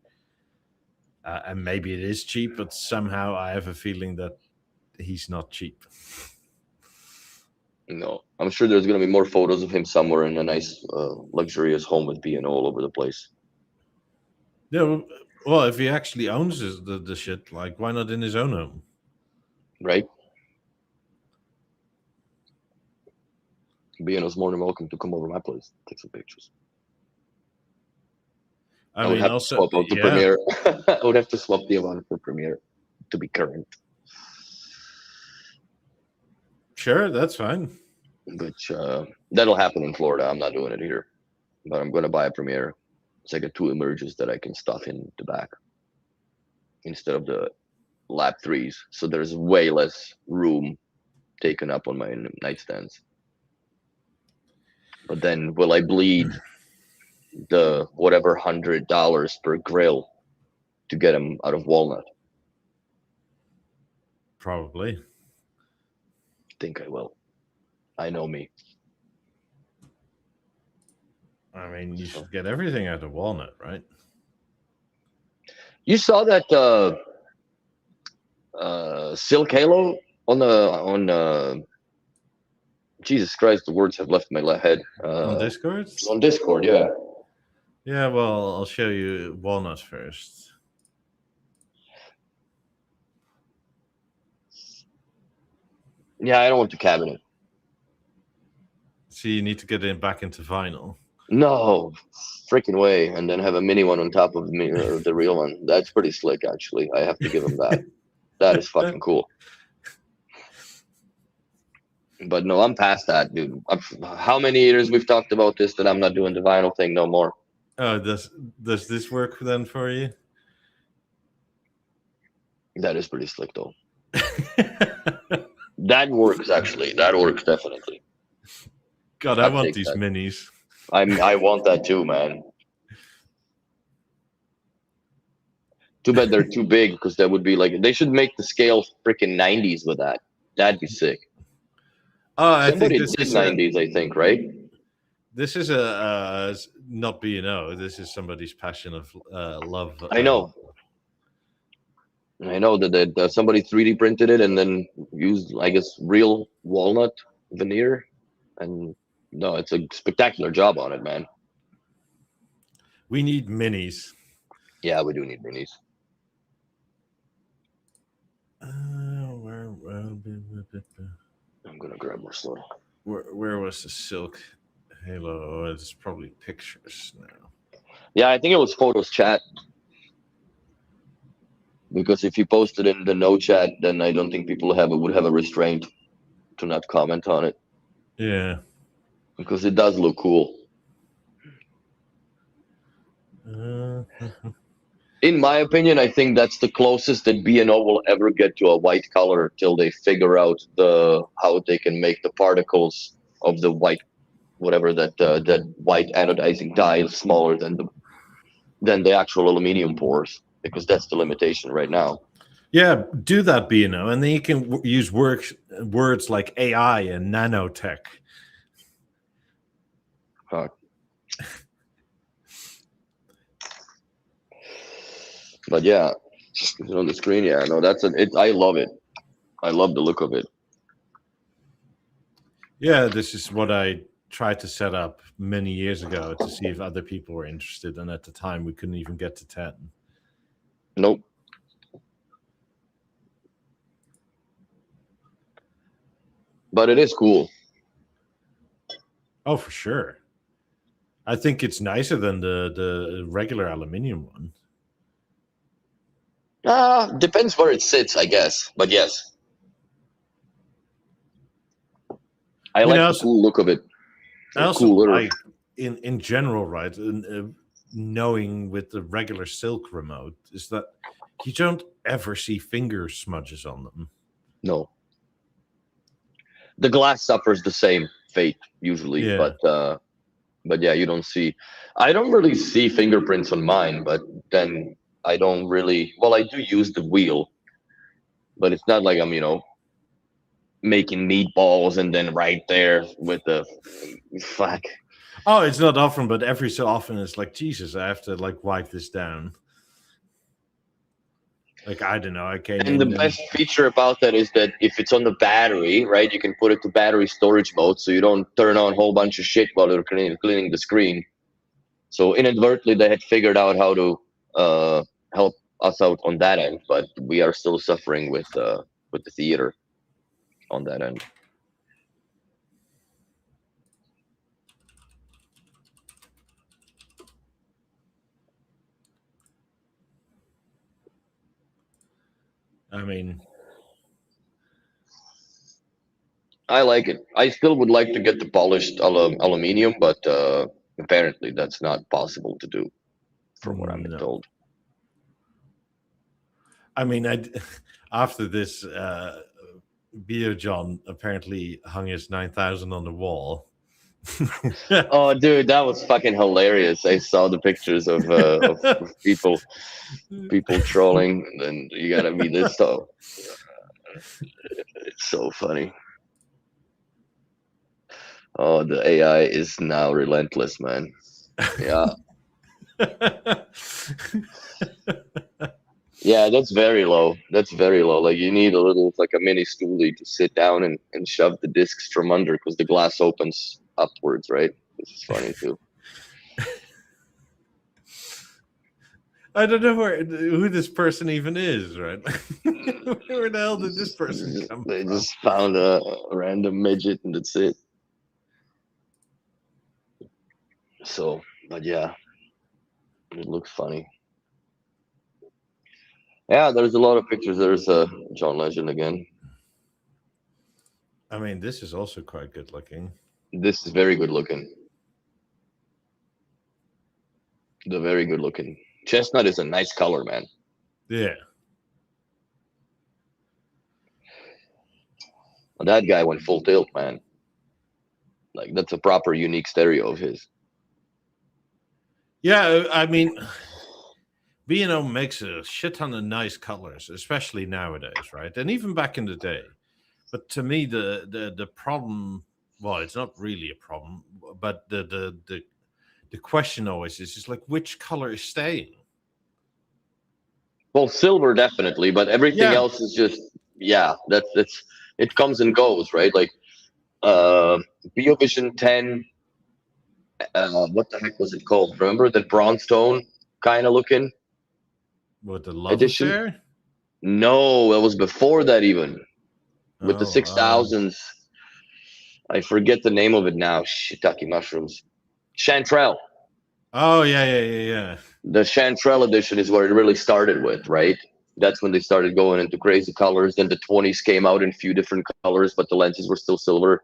And maybe it is cheap, but somehow I have a feeling that he's not cheap. no, I'm sure there's gonna be more photos of him somewhere in a nice, luxurious home with B and all over the place. Yeah, well, if he actually owns the shit, like, why not in his own home? Right? B and is more than welcome to come over my place, take some pictures. I would mean, have also, to swap out the yeah, Premiere. I would have to swap the Avant for Premiere to be current. sure, that's fine. Which that'll happen in Florida. I'm not doing it here, but I'm going to buy a Premiere. It's like a two emerges that I can stuff in the back instead of the lap threes. So there's way less room taken up on my nightstands. But then will I bleed the whatever $100 per grill to get them out of walnut? Probably. Think I will. I know me. I mean, you should get everything out of walnut, right? You saw that Silk Halo on Jesus Christ, the words have left my head. On Discord? On Discord, yeah. Yeah, well, I'll show you walnut first. Yeah, I don't want the cabinet. See, you need to get it back into vinyl. No, freaking way. And then have a mini one on top of the real one. That's pretty slick, actually. I have to give him that. That is fucking cool. But no, I'm past that, dude. How many years we've talked about this that I'm not doing the vinyl thing no more? Oh, does this work then for you? That is pretty slick, though. That works, actually. That works, definitely. God, I want these minis. I want that too, man. Too bad they're too big, because that would be like, they should make the scale freaking 90s with that. That'd be sick. Oh, I Somebody think this did is 90s, I think, right? This is a not B&O. This is somebody's passion of love. I know. I know that somebody 3D printed it and then used, I guess, real walnut veneer. And no, it's a spectacular job on it, man. We need minis. Yeah, we do need minis. I'm gonna grab more slow. Where was the Silk Halo? Oh, it's probably pictures now. Yeah, I think it was photos chat. Because if you post it in the no chat, then I don't think people would have a restraint to not comment on it. Yeah. Because it does look cool. In my opinion, I think that's the closest that B&O will ever get to a white color till they figure out how they can make the particles of the white, whatever that white anodizing dye is smaller than than the actual aluminum pores, because that's the limitation right now. Yeah, do that, and then you can use words like AI and nanotech. But yeah, on the screen, yeah, no, I love it. I love the look of it. Yeah, this is what I tried to set up many years ago to see if other people were interested, and at the time we couldn't even get to 10. Nope. But it is cool. Oh, for sure. I think it's nicer than the regular aluminium one. Depends where it sits, I guess. But yes, I like the cool look of it. I also like, in general, right, knowing with the regular silk remote, is that you don't ever see finger smudges on them. No. The glass suffers the same fate usually, yeah. But yeah, you don't see. I don't really see fingerprints on mine, but then I don't really. Well, I do use the wheel, but it's not like I'm, making meatballs and then right there with the fuck. Oh, it's not often, but every so often it's like, Jesus, I have to like wipe this down. Like, I don't know. And the best feature about that is that if it's on the battery, right, you can put it to battery storage mode, so you don't turn on a whole bunch of shit while you're cleaning the screen. So inadvertently, they had figured out how to help us out on that end, but we are still suffering with the theater on that end. I mean, I like it. I still would like to get the polished aluminium, but apparently that's not possible to do, from what I'm told. I mean, after this, BeoJohn apparently hung his 9000 on the wall. Oh, dude, that was fucking hilarious. I saw the pictures of people trolling, and you gotta be this though. It's so funny. Oh, the AI is now relentless, man. Yeah. Yeah, that's very low. That's very low. Like, you need like a mini stoolie to sit down and shove the discs from under, because the glass opens upwards, right? This is funny too. I don't know who this person even is, right? Where the hell did this person come They from? just found a random midget and that's it. So, but yeah, it looks funny. Yeah, there's a lot of pictures. There's John Legend again. I mean, this is also quite good looking. This is very good looking. The very good looking. Chestnut is a nice color, man. Yeah. That guy went full tilt, man. Like, that's a proper unique stereo of his. Yeah, I mean, B&O makes a shit ton of nice colors, especially nowadays, right? And even back in the day. But to me, the problem, well, it's not really a problem, but the question always is just like, which color is staying? Well, silver definitely, but everything else is just, yeah, that's it comes and goes, right? Like BeoVision 10, what the heck was it called? Remember that bronze tone kind of looking? What, the love edition? affair? No, it was before that even. With the 6000s. I forget the name of it now. Shiitake mushrooms. Chanterelle. Oh, yeah. The Chanterelle edition is where it really started with, right? That's when they started going into crazy colors. Then the 20s came out in a few different colors, but the lenses were still silver.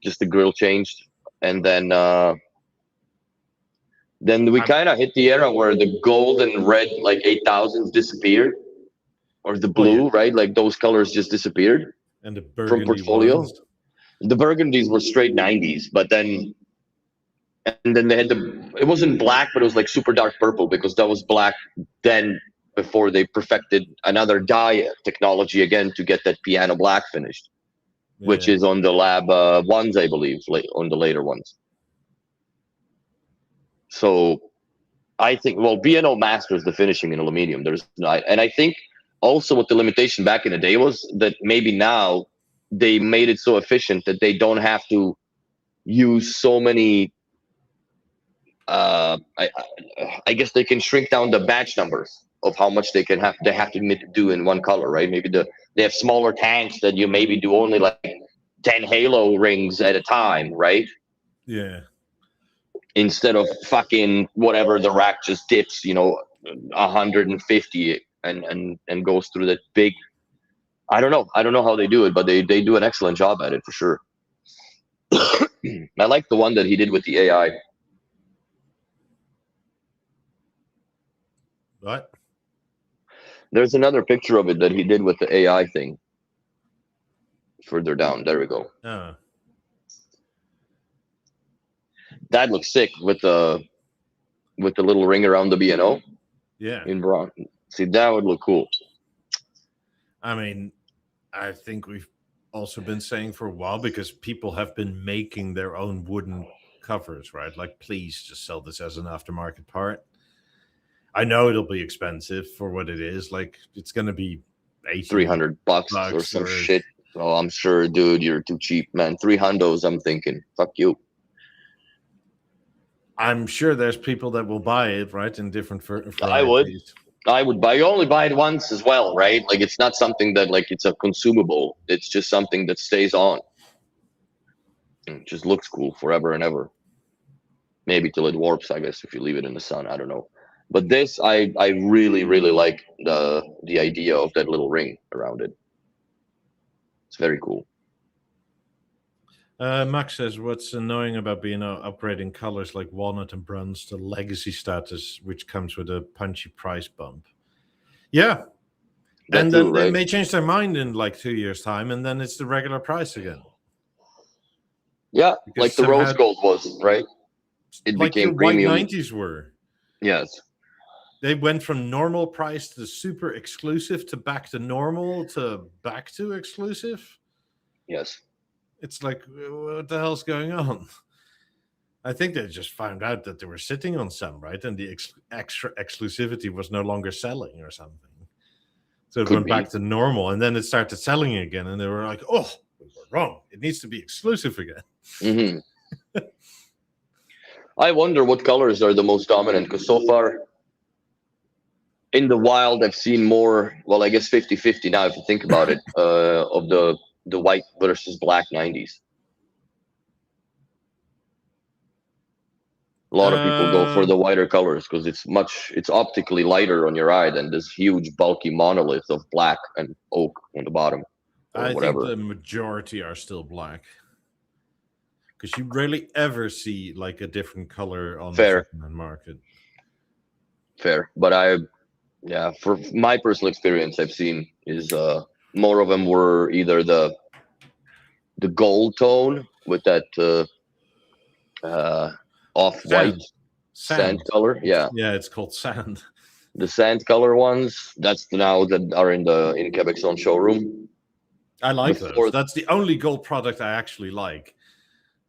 Just the grill changed. And then we kind of hit the era where the gold and red, like 8000s, disappeared. Or the blue, right? Like, those colors just disappeared. And the from portfolio. The burgundies were straight 90s, but then and then they had it wasn't black, but it was like super dark purple, because that was black then, before they perfected another dye technology again to get that piano black finished, which Yeah. is on the lab ones, I believe, on the later ones. So I think, well, B&O masters the finishing in aluminum. There's not, and I think also what the limitation back in the day was that maybe now they made it so efficient that they don't have to use so many. I guess they can shrink down the batch numbers of how much they have to do in one color, right? Maybe they have smaller tanks that you maybe do only like 10 halo rings at a time, right? Yeah. Instead of fucking whatever, the rack just dips, 150 and goes through that big. I don't know how they do it, but they do an excellent job at it for sure. I like the one that he did with the AI. What? There's another picture of it that he did with the AI thing. Further down, there we go. Oh. That looks sick with the little ring around the B&O. Yeah. In bronze. See, that would look cool. I mean, I think we've also been saying for a while, because people have been making their own wooden covers, right? Like, please just sell this as an aftermarket part. I know it'll be expensive for what it is. Like, it's going to be $300 or some shit. Oh, I'm sure, dude, you're too cheap, man. 300s, I'm thinking. Fuck you. I'm sure there's people that will buy it, right? In different varieties. I would buy. You only buy it once as well, right? Like, it's not something that, like, it's a consumable. It's just something that stays on. It just looks cool forever and ever. Maybe till it warps, I guess, if you leave it in the sun. I don't know. But this, I really, really like the idea of that little ring around it. It's very cool. Max says, what's annoying about B&O upgrading colors like walnut and bronze to legacy status, which comes with a punchy price bump? Yeah. And then they may change their mind in like 2 years' time, and then it's the regular price again. Yeah, because like the rose gold was, right? It like became premium. White 90s were. Yes. They went from normal price to super exclusive to back to normal to back to exclusive. Yes. It's like, what the hell's going on? I think they just found out that they were sitting on some, right? And the extra exclusivity was no longer selling or something. So it went back to normal, and then it started selling again, and they were like, oh, we were wrong. It needs to be exclusive again. Mm-hmm. I wonder what colors are the most dominant, because so far in the wild, I've seen more, well, I guess 50-50 now, if you think about it, of the white versus black 90s. A lot of people go for the whiter colors because it's optically lighter on your eye than this huge bulky monolith of black and oak on the bottom. I think the majority are still black, because you rarely ever see like a different color on the secondhand market. Fair, but for my personal experience, I've seen is more of them were either the gold tone with that off-white sand color. Yeah, it's called sand. The sand color ones, that's now that are in Quebec's own showroom. I like those. That's the only gold product I actually like,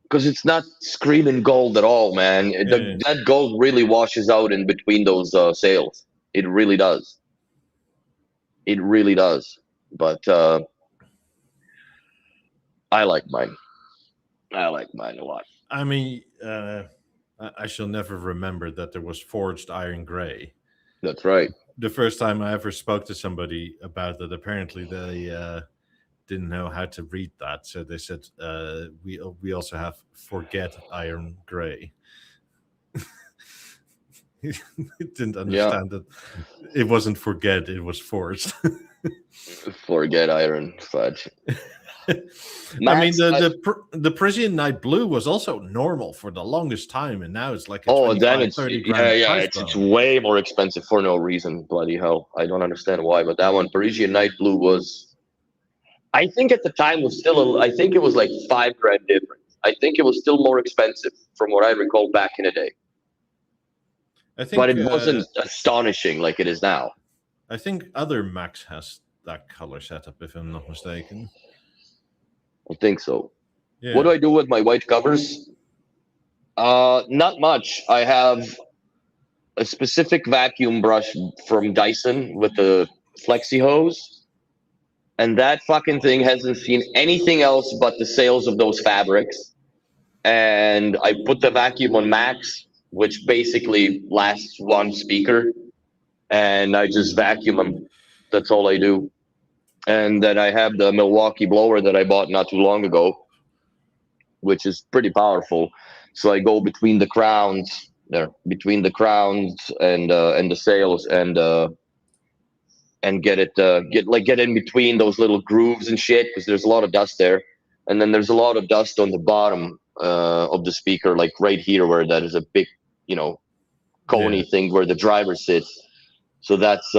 because it's not screaming gold at all, man. That gold really washes out in between those sails. It really does. It really does. But I like mine. I like mine a lot. I mean, I shall never remember that there was forged iron gray. That's right. The first time I ever spoke to somebody about that, apparently they didn't know how to read that, so they said we also have forget iron gray. He didn't understand that it wasn't forget, it was forged. Forget iron fudge. I mean, the Parisian Night Blue was also normal for the longest time, and now it's like then it's 30 grand. It's way more expensive for no reason. Bloody hell, I don't understand why. But that one, Parisian Night Blue, was, I think at the time was still, I think it was like $5 grand difference. I think it was still more expensive from what I recall back in the day, I but think it wasn't astonishing like it is now. I think other Macs has that color setup, if I'm not mistaken. I think so. What Yeah. do I do with my white covers? Not much. I have a specific vacuum brush from Dyson with the flexi hose, and that fucking thing hasn't seen anything else but the sales of those fabrics. And I put the vacuum on max, which basically lasts one speaker, and I just vacuum them. That's all I do. And then I have the Milwaukee blower that I bought not too long ago, which is pretty powerful. So I go between the crowns there, between the crowns and the sails, and get it get in between those little grooves and shit, because there's a lot of dust there, and then there's a lot of dust on the bottom of the speaker, like right here where that is a big, coney Yeah. thing where the driver sits. So that's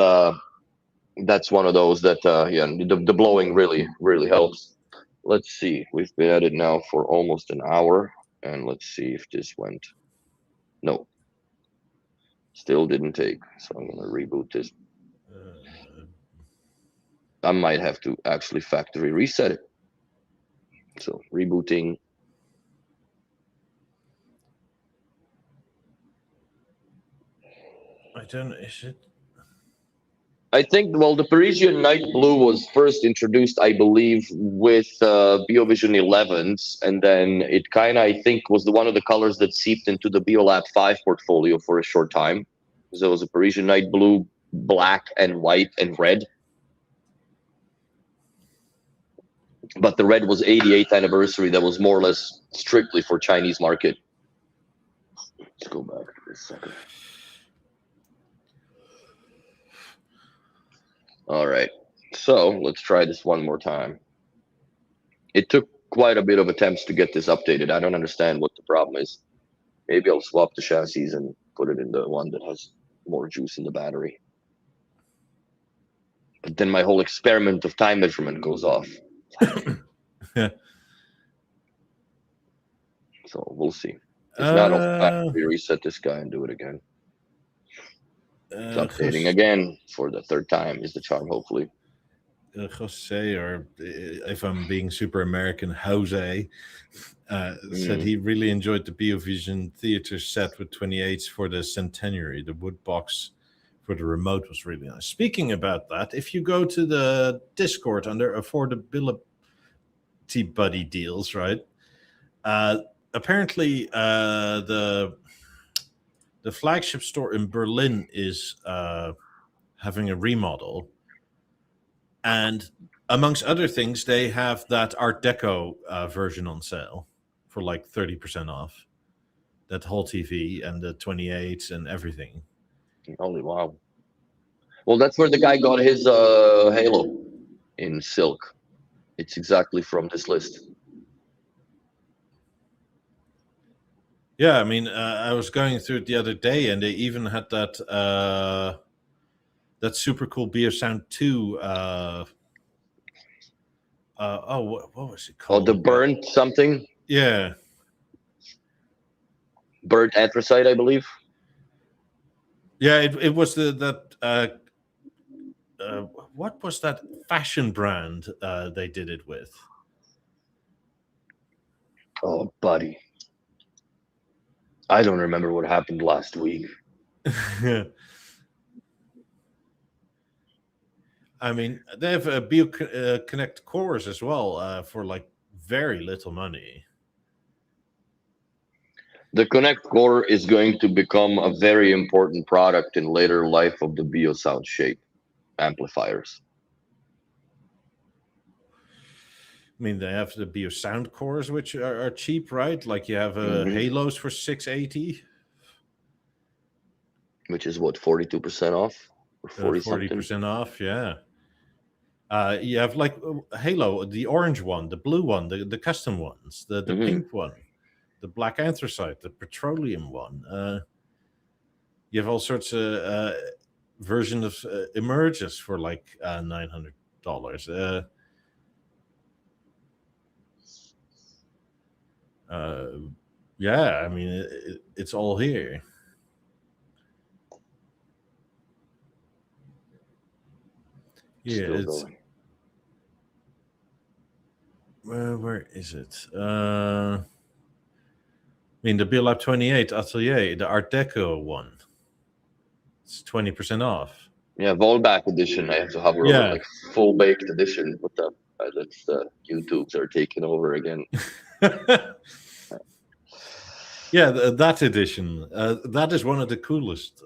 one of those that the blowing really helps. Let's see, we've been at it now for almost an hour, and let's see if this went. No, still didn't take. So I'm gonna reboot this. I might have to actually factory reset it. So rebooting. I don't. Is it? I think, well, the Parisian Night Blue was first introduced, I believe, with BeoVision 11s, and then it kind of, I think, was one of the colors that seeped into the BeoLab 5 portfolio for a short time. So it was a Parisian Night Blue, black and white and red. But the red was 88th anniversary. That was more or less strictly for Chinese market. Let's go back for a second. All right, so let's try this one more time. It took quite a bit of attempts to get this updated. I don't understand what the problem is. Maybe I'll swap the chassis and put it in the one that has more juice in the battery. But then my whole experiment of time measurement goes off. Yeah. So we'll see. If not, I'll factory reset this guy and do it again. It's updating again for the third time is the charm, hopefully. Jose, or if I'm being super American, Jose, said he really enjoyed the BeoVision Theater set with 28s for the centenary. The wood box for the remote was really nice. Speaking about that, if you go to the Discord under affordability buddy deals, right? Apparently, the flagship store in Berlin is having a remodel. And amongst other things, they have that Art Deco version on sale for like 30% off. That whole TV and the 28s and everything. Holy wow. Well, that's where the guy got his Halo in silk. It's exactly from this list. Yeah, I mean, I was going through it the other day, and they even had that that super cool BeoSound 2. What was it called? Oh, the burnt something? Yeah. Burnt anthracite, I believe. Yeah, it was that. What was that fashion brand they did it with? Oh, buddy. I don't remember what happened last week. I mean, they have a BeoConnect cores as well for like very little money. The Connect Core is going to become a very important product in later life of the BeoSound shape amplifiers. I mean, they have the BeoSound cores, which are cheap, right? Like you have Halos for $680, which is what, 42% off or 40% off. Yeah. You have like Halo, the orange one, the blue one, the custom ones, the pink one, the black anthracite, the petroleum one. You have all sorts of versions of Emerges for like $900. Yeah, I mean, it's all here. Yeah, Still it's going. where is it? I mean, the BeoLab 28 Atelier, the Art Deco one. It's 20% off. Yeah, Volback edition. I have to hover over Yeah. like full baked edition. What the? That's YouTubes are taking over again. Yeah, that edition. That is one of the coolest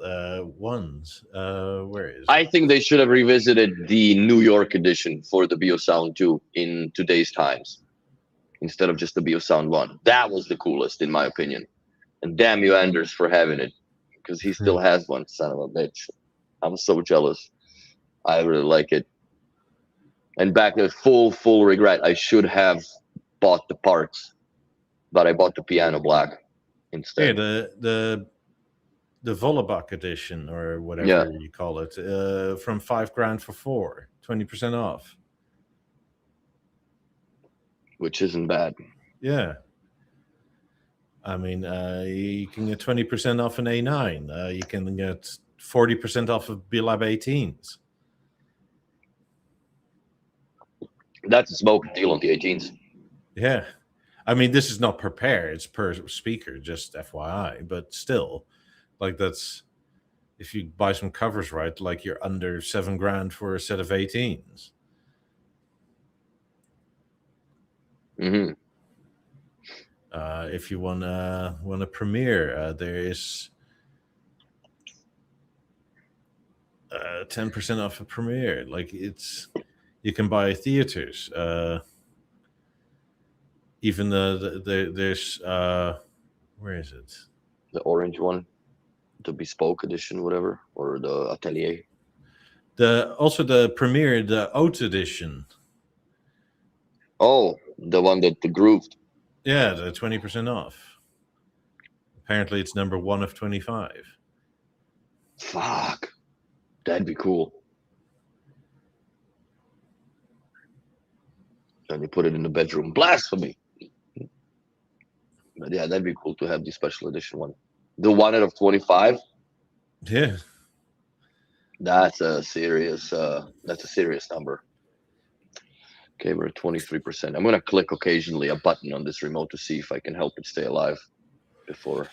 ones. Where is I it? think they should have revisited the New York edition for the BeoSound 2 in today's times instead of just the BeoSound 1. That was the coolest, in my opinion. And damn you, Anders, for having it because he still has one, son of a bitch. I'm so jealous. I really like it. And back then, full regret. I should have bought the parts, but I bought the piano black Yeah, instead. the Vollebak edition or Yeah, whatever you call it, from $5,000 for 4, 20% off. which isn't bad. Yeah. I mean, you can get 20% off an A9. You can get 40% off of BeoLab 18s. That's a smoke deal on the 18s. Yeah. I mean, this is not per pair, it's per speaker, just FYI. But still, like, that's if you buy some covers right, like you're under $7,000 for a set of 18s. Mm-hmm. If you want a Premiere, there is 10% off a Premiere. Like, it's you can buy theaters. Even there's where is it? The orange one, the bespoke edition, whatever, or the atelier. Also the Premiere, the Haute edition. Oh, the one that the grooved. Yeah, the 20% off. Apparently, it's number 1 of 25. Fuck, that'd be cool. And you put it in the bedroom. Blasphemy. But yeah, that'd be cool to have the special edition one. The 1 out of 25. Yeah. That's a serious. That's a serious number. Okay, we're at 23%. I'm gonna click occasionally a button on this remote to see if I can help it stay alive before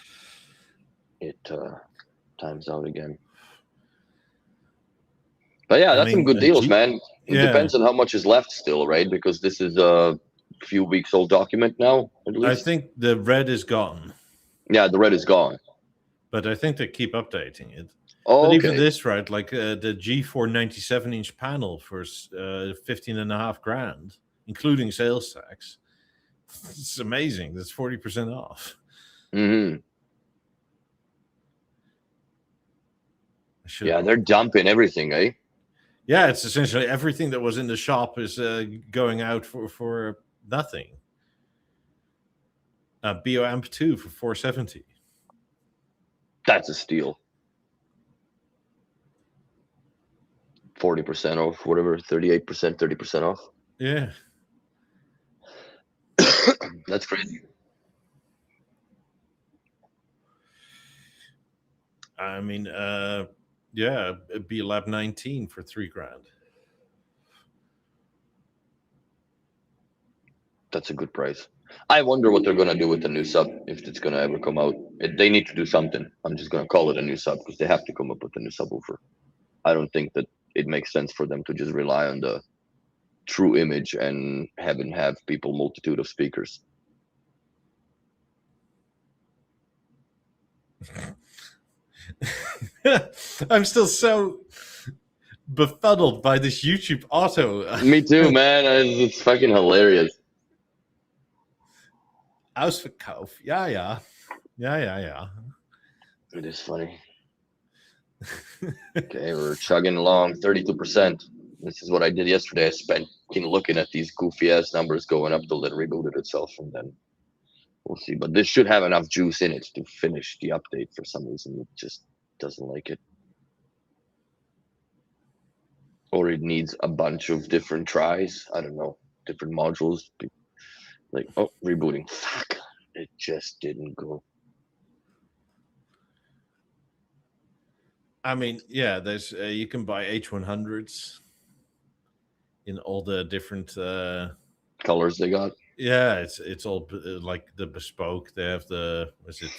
it times out again. But yeah, that's some good deals, man. It depends on how much is left still, right? Because this is a few weeks old document now, at least. I think the red is gone. Yeah, the red is gone. But I think they keep updating it. Oh, but okay. even this, right? Like the G4 97-inch panel for 15,500, including sales tax. It's amazing. That's 40% off. Mm-hmm. Yeah, they're dumping everything, eh? Yeah, it's essentially everything that was in the shop is going out for nothing. BeoAmp 2 for 470. That's a steal. 40% off, whatever, 38%, 30% off. Yeah. That's crazy. I mean, yeah, BeoLab 19 for $3,000. That's a good price. I wonder what they're gonna do with the new sub if it's gonna ever come out. They need to do something. I'm just gonna call it a new sub because they have to come up with a new subwoofer. I don't think that it makes sense for them to just rely on the true image and have people multitude of speakers. I'm still so befuddled by this YouTube auto. Me too, man. It's fucking hilarious. Ausverkauf. Yeah. It is funny. Okay, we're chugging along 32%. This is what I did yesterday. I spent looking at these goofy ass numbers going up till it rebooted itself, and then we'll see. But this should have enough juice in it to finish the update. For some reason, it just doesn't like it. Or it needs a bunch of different tries. I don't know, different modules. Like, oh, rebooting. Fuck. It just didn't go. I mean, yeah, there's you can buy H100s in all the different. Colors they got. Yeah, it's all like the bespoke. They have the was it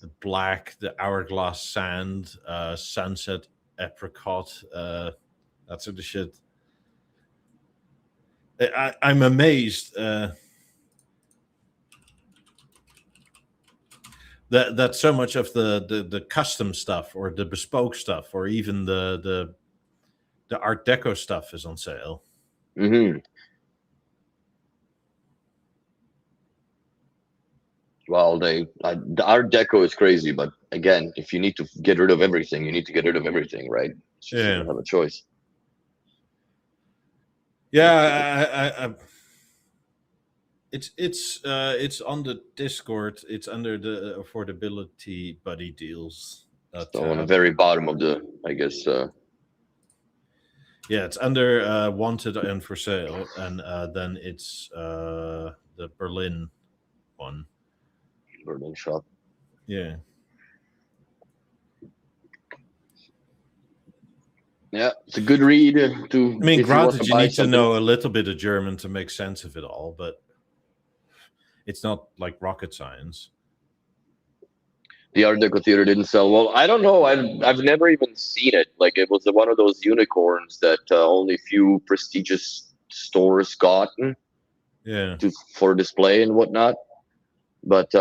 the black, the hourglass sand, sunset apricot, that sort of shit. I'm amazed that so much of the custom stuff or the bespoke stuff or even the Art Deco stuff is on sale. Mm-hmm. Well, the Art Deco is crazy, but again, if you need to get rid of everything, you need to get rid of everything, right? It's just you Yeah, don't have a choice. yeah. It's on the Discord. It's under the affordability buddy deals So on the tab. very bottom of the, I guess, Yeah, it's under wanted and for sale, and then it's the Berlin one. Berlin shop. Yeah. Yeah, it's a good read to. I mean, if you want granted, to you buy need to something. know a little bit of German to make sense of it all, but it's not like rocket science. The Art Deco theater didn't sell well. I don't know. I've never even seen it. Like it was one of those unicorns that only few prestigious stores got Yeah. for display and whatnot. But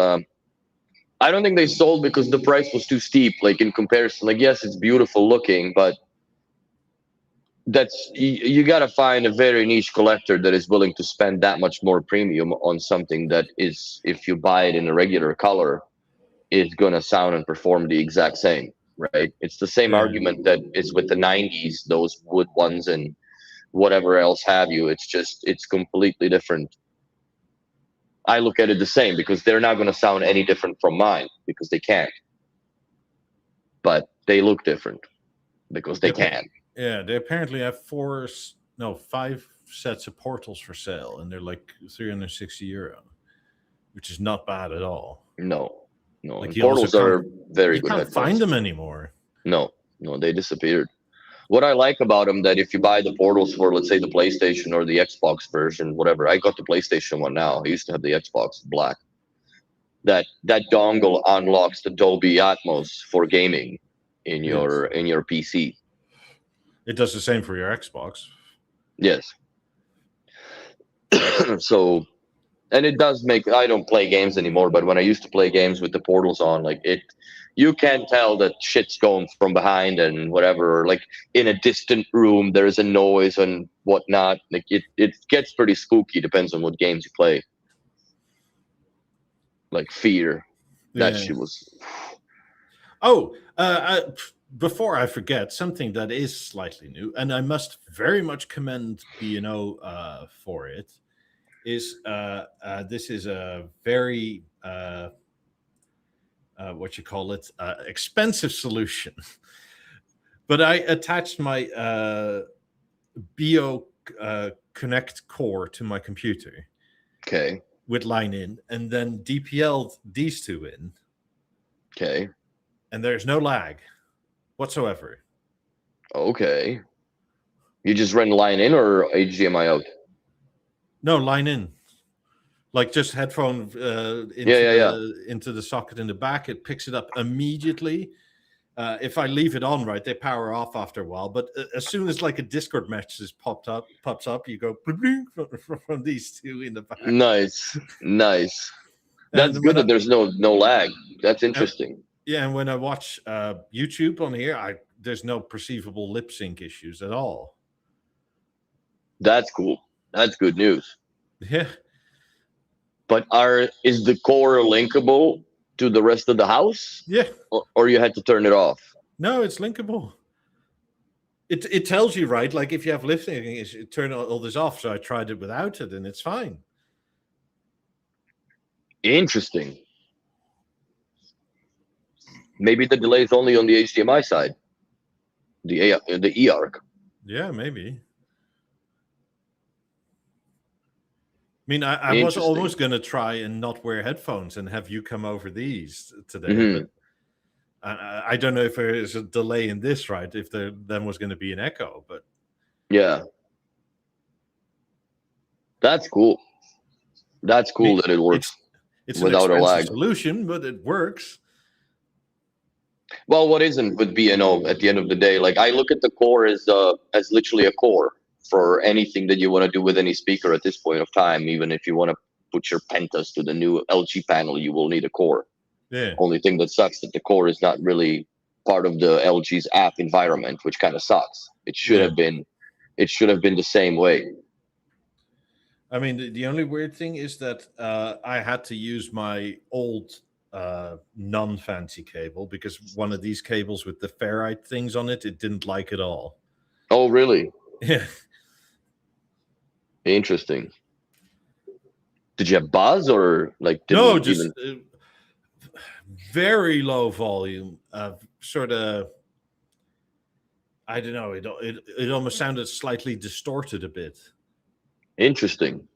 I don't think they sold because the price was too steep. Like in comparison, like yes, it's beautiful looking, but that's you got to find a very niche collector that is willing to spend that much more premium on something that is, if you buy it in a regular color, is going to sound and perform the exact same, right? It's the same Yeah. argument that is with the 90s, those wood ones and whatever else have you. It's just, it's completely different. I look at it the same because they're not going to sound any different from mine because they can't. But they look different because they can. Yeah, they apparently have 5 sets of portals for sale, and they're like €360, which is not bad at all. No. Like And you also portals are very you good can't headphones. find them anymore. No, they disappeared. What I like about them, that if you buy the portals for, let's say, the PlayStation or the Xbox version, whatever, I got the PlayStation one now. I used to have the Xbox black. That dongle unlocks the Dolby Atmos for gaming in your PC. It does the same for your Xbox. Yes. So, and it does make, I don't play games anymore, but when I used to play games with the portals on, like it, you can tell that shit's going from behind and whatever, or like in a distant room there's a noise and whatnot. Like it gets pretty spooky, depends on what games you play. Like Fear, that shit was. Oh, before I forget, something that is slightly new, and I must very much commend B&O for it, is this is a very what you call it, expensive solution. But I attached my Bio Connect core to my computer. Okay. With line in, and then DPL'd these two in. Okay. And there's no lag whatsoever. Okay. You just run line in or HDMI out? No, line in. Like just headphone into the socket in the back. It picks it up immediately. If I leave it on, right, they power off after a while. But as soon as like a Discord message pops up, you go from these two in the back. Nice. That's good that there's no lag. That's interesting. And when I watch YouTube on here, there's no perceivable lip sync issues at all. That's cool. That's good news. Yeah. But is the core linkable to the rest of the house? Yeah. Or you had to turn it off? No, it's linkable. It tells you, right? Like if you have lip syncing, turn all this off. So I tried it without it, and it's fine. Interesting. Maybe the delay is only on the HDMI side. The eARC. Yeah, maybe. mean, I was Interesting. almost going to try and not wear headphones and have you come over these today, Hmm. but I don't know if there is a delay in this, right? If there then was going to be an echo, but Yeah, that's cool. That's I mean, cool that it works it's an without a expensive lag. solution, but it works. Well, what isn't with B&O at the end of the day? Like I look at the core as literally a core for anything that you want to do with any speaker at this point of time. Even if you want to put your Pentas to the new LG panel, you will need a core. Yeah. Only thing that sucks that the core is not really part of the LG's app environment, which kind of sucks. It should Yeah. have been. It should have been the same way. I mean, the only weird thing is that I had to use my old non-fancy cable because one of these cables with the ferrite things on it didn't like at all. Oh, really? Yeah. Interesting. Did you have buzz or like? No, Didn't just even. very low volume. Sort of. I don't know. It almost sounded slightly distorted a bit. Interesting.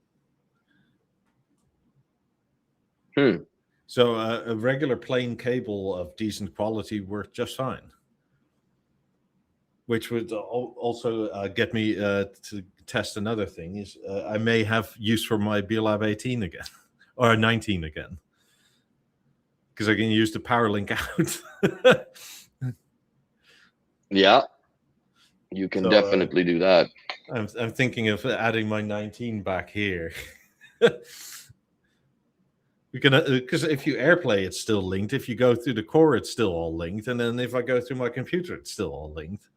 So a regular plain cable of decent quality worked just fine, which would also get me to test another thing. Is I may have use for my BeoLab 18 again or 19 again because I can use the power link out. Yeah, you can definitely do that. I'm thinking of adding my 19 back here. We can, because if you AirPlay, it's still linked. If you go through the core, it's still all linked. And then if I go through my computer, it's still all linked.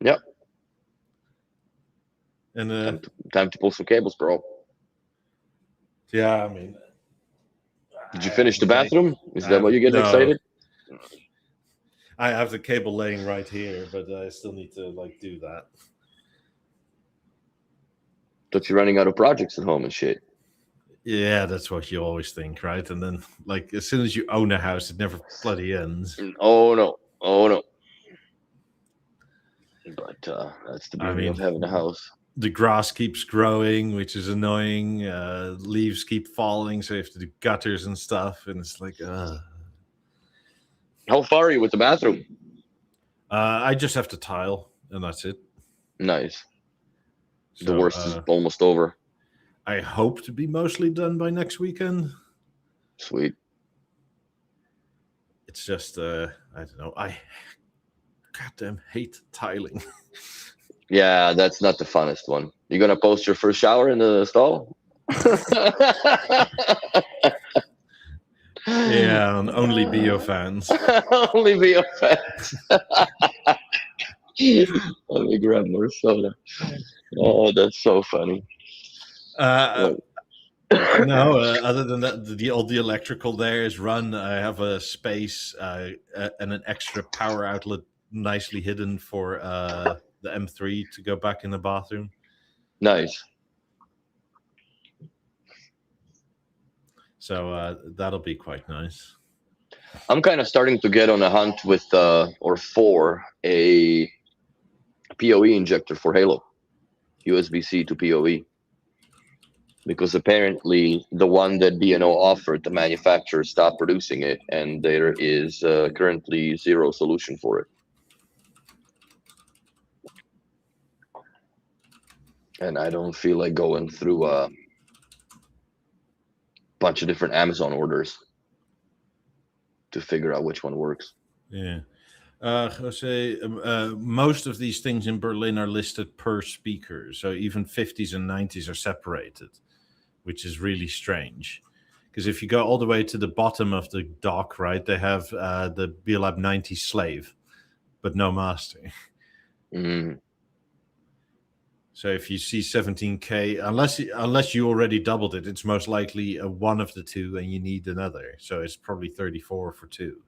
Yep. And time to pull some cables, bro. Yeah, I mean, did you finish the bathroom? Is that what you're getting excited? I have the cable laying right here, but I still need to like do that. But you're running out of projects at home and shit. Yeah, that's what you always think, right? And then, like, as soon as you own a house, it never bloody ends. Oh no. But that's the beauty of having a house. The grass keeps growing, which is annoying. Leaves keep falling, so you have to do gutters and stuff, and it's like, How far are you with the bathroom? I just have to tile, and that's it. Nice. So, the worst is almost over. I hope to be mostly done by next weekend. Sweet. It's just, I don't know. I goddamn hate tiling. Yeah, that's not the funnest one. You gonna post your first shower in the stall? Yeah, on only Beo fans. Only Beo fans. Let me grab more soda. Oh, that's so funny. No, other than that, all the electrical there is run. I have a space and an extra power outlet nicely hidden for the M3 to go back in the bathroom. Nice. So that'll be quite nice. I'm kind of starting to get on a hunt with for a PoE injector for Halo, USB-C to PoE, because apparently the one that B&O offered, the manufacturer stopped producing it, and there is currently zero solution for it. And I don't feel like going through a bunch of different Amazon orders to figure out which one works. Yeah. Jose, most of these things in Berlin are listed per speaker. So even 50s and 90s are separated, which is really strange. Because if you go all the way to the bottom of the dock, right, they have the BeoLab 90 slave, but no master. Mm. So if you see 17K, unless you already doubled it, it's most likely one of the two and you need another. So it's probably 34 for two.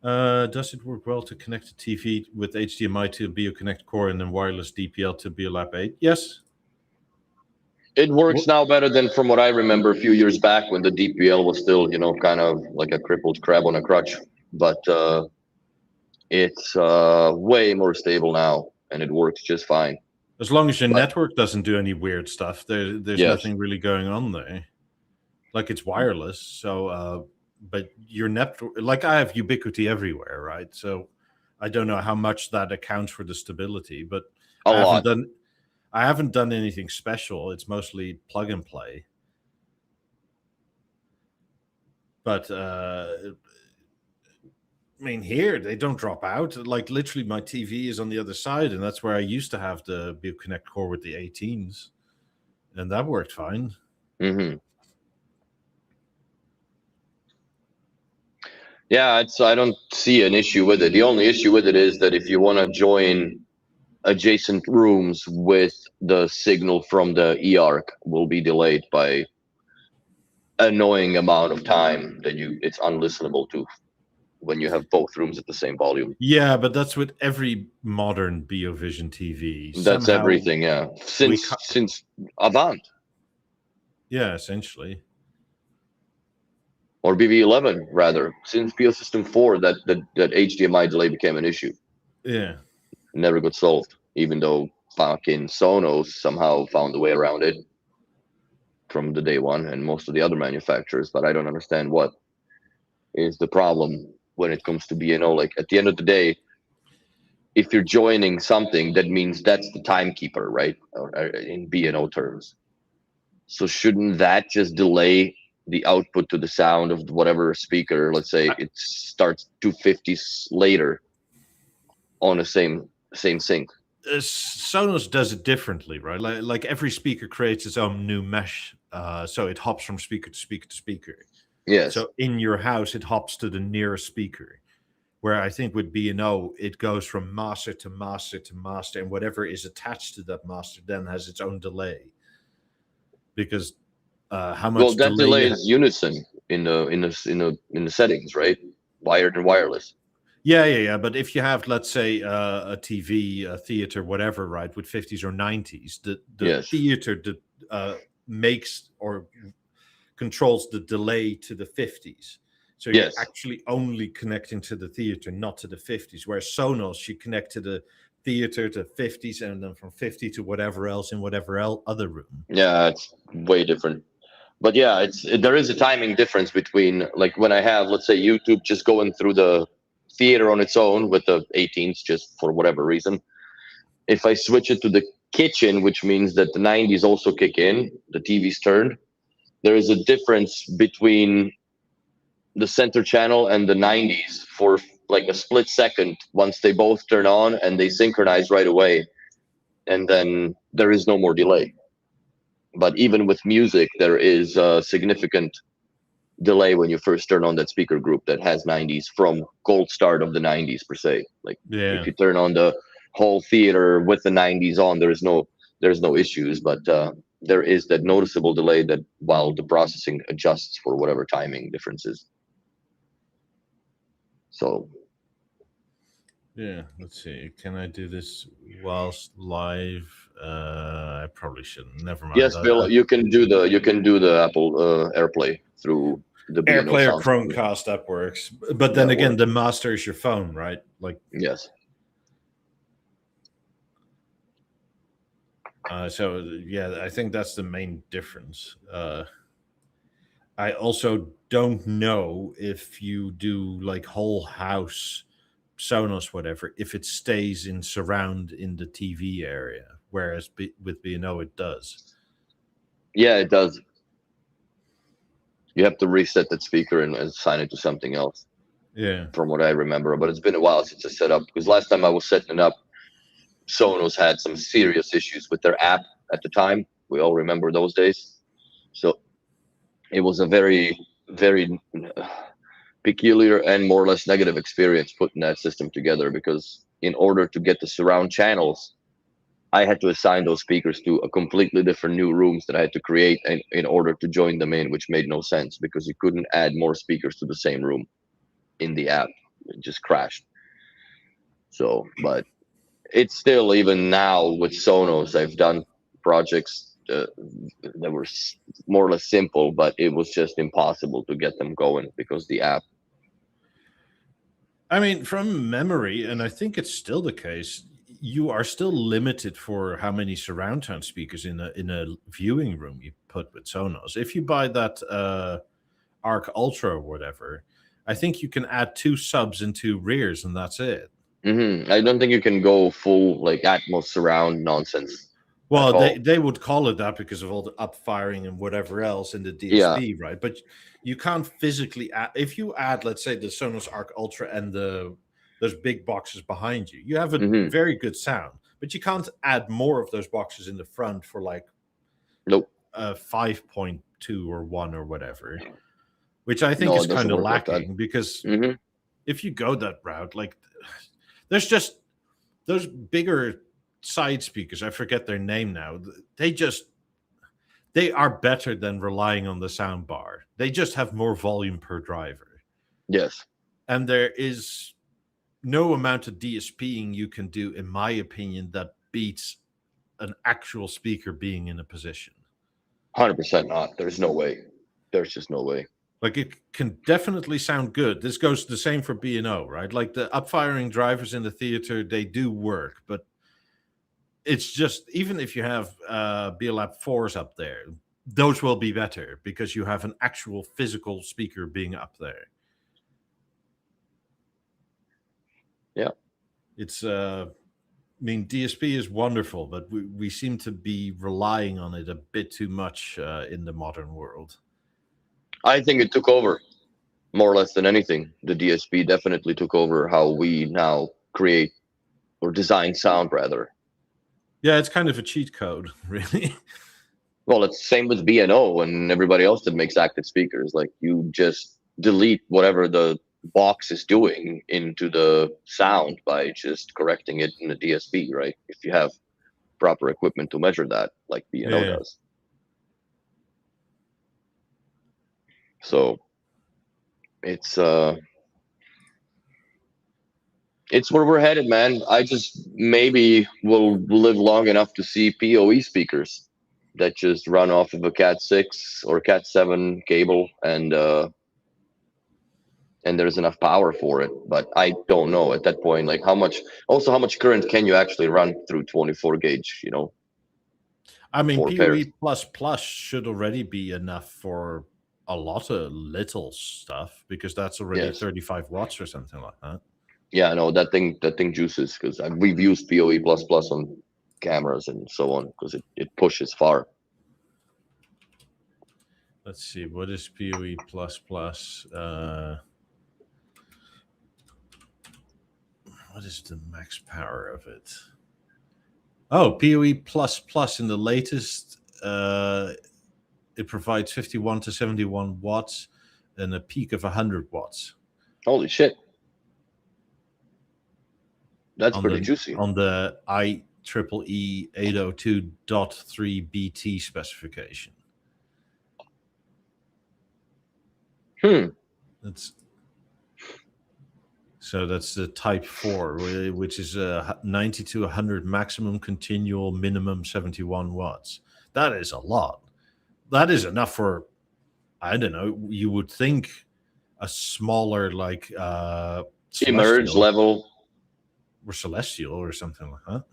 Does it work well to connect the TV with HDMI to a BeoConnect core and then wireless DPL to BeoLab 8? Yes. It works now better than from what I remember a few years back when the DPL was still, kind of like a crippled crab on a crutch. But it's way more stable now, and it works just fine. As long as your But network doesn't do any weird stuff, there's yes. nothing really going on there. Like it's wireless, so but your network, like I have ubiquity everywhere, right? So I don't know how much that accounts for the stability, but A I haven't lot. done I haven't done anything special. It's mostly plug and play. But I mean, here they don't drop out. Like literally, my TV is on the other side, and that's where I used to have the BeoConnect core with the 18s, and that worked fine. Hmm. Yeah, I don't see an issue with it. The only issue with it is that if you want to join adjacent rooms with the signal from the eARC will be delayed by annoying amount of time that it's unlistenable to when you have both rooms at the same volume. Yeah, but that's with every modern BeoVision TV. That's Somehow everything, yeah. we, Since Avant yeah, essentially, or BB11 rather, since BO System 4, that HDMI delay became an issue. yeah. Never got solved, even though fucking Sonos somehow found a way around it from the day one, and most of the other manufacturers. But I don't understand what is the problem when it comes to B&O. Like at the end of the day, if you're joining something, that means that's the timekeeper, right? Or in B&O terms. So shouldn't that just delay the output to the sound of whatever speaker? Let's say it starts 250s later on the same sync. Sonos does it differently, right? Like every speaker creates its own new mesh, so it hops from speaker to speaker to speaker. Yes. So in your house, it hops to the nearest speaker. Where I think with B&O, it goes from master to master to master, and whatever is attached to that master then has its own delay. Because how much That delay delay you is unison in the settings, right? Wired and wireless. Yeah. But if you have, let's say, a TV, a theater, whatever, right, with 50s or 90s, the Yes. theater makes or controls the delay to the 50s. So you're Yes. actually only connecting to the theater, not to the 50s. Whereas Sonos, you connect to the theater to 50s, and then from 50 to whatever else in whatever other room. Yeah, it's way different. But yeah, there is a timing difference between, like, when I have, let's say, YouTube just going through the theater on its own with the 18s, just for whatever reason. If I switch it to the kitchen, which means that the 90s also kick in, the TV's turned, there is a difference between the center channel and the 90s for like a split second once they both turn on and they synchronize right away, and then there is no more delay. But even with music, there is a significant delay when you first turn on that speaker group that has 90s from cold start of the 90s per se. Like if you turn on the whole theater with the 90s on, there's no issues, but there is that noticeable delay that while the processing adjusts for whatever timing differences. So yeah, let's see. Can I do this whilst live? I probably shouldn't. Never mind. yes, Bill, you can do the Apple AirPlay through the B&O AirPlay or sound. Chromecast app works, but then again, the master is your phone, right? Like yes. So yeah, I think that's the main difference. I also don't know if you do like whole house Sonos, whatever, if it stays in surround in the TV area, whereas with B&O it does. Yeah, it does. You have to reset that speaker and assign it to something else. Yeah. From what I remember, but it's been a while since I set up, because last time I was setting it up, Sonos had some serious issues with their app at the time. We all remember those days. So it was a very, very peculiar and more or less negative experience putting that system together, because in order to get the surround channels, I had to assign those speakers to a completely different new rooms that I had to create in order to join them in, which made no sense because you couldn't add more speakers to the same room in the app. It just crashed. So, but it's still, even now with Sonos, I've done projects that were more or less simple, but it was just impossible to get them going because the app. I mean, from memory, and I think it's still the case, you are still limited for how many surround sound speakers in a viewing room you put with Sonos. If you buy that Arc Ultra or whatever, I think you can add 2 subs and 2 rears, and that's it. I don't think you can go full like Atmos surround nonsense. Well, they would call it that because of all the upfiring and whatever else in the DSP, right? But you can't physically add. If you add, let's say, the Sonos Arc Ultra and those big boxes behind you, you have a very good sound. But you can't add more of those boxes in the front for like 5.2 or 1 or whatever, which I think is kind of lacking because if you go that route, like there's just those bigger side speakers, I forget their name now, they are better than relying on the sound bar. They just have more volume per driver. Yes. And there is no amount of DSPing you can do, in my opinion, that beats an actual speaker being in a position. 100% not. There's no way. There's just no way. Like, it can definitely sound good. This goes the same for B&O, right? Like, the upfiring drivers in the theater, they do work, but it's just, even if you have BeoLab 4s up there, those will be better because you have an actual physical speaker being up there. Yeah. It's, I mean, DSP is wonderful, but we seem to be relying on it a bit too much in the modern world. I think it took over more or less than anything. The DSP definitely took over how we now create or design sound, rather. Yeah, it's kind of a cheat code, really. Well, it's same with B&O and everybody else that makes active speakers. Like, you just delete whatever the box is doing into the sound by just correcting it in the DSP, right? If you have proper equipment to measure that, like B&O does. So it's where we're headed, man. I just maybe will live long enough to see PoE speakers that just run off of a Cat 6 or Cat 7 cable, and there's enough power for it. But I don't know at that point, like how much current can you actually run through 24 gauge, you know? I mean, PoE++ should already be enough for a lot of little stuff because that's already 35 watts or something like that. Yeah, no, that thing juices because we've used PoE++ on cameras and so on because it pushes far. Let's see, what is PoE++? What is the max power of it? Oh, PoE++ in the latest, it provides 51 to 71 watts and a peak of 100 watts. Holy shit. That's pretty juicy. On the IEEE 802.3 BT specification. That's the Type 4, which is 90 to 100 maximum continual, minimum 71 watts. That is a lot. That is enough for, I don't know, you would think a smaller, like Emerge level or Celestial or something like that.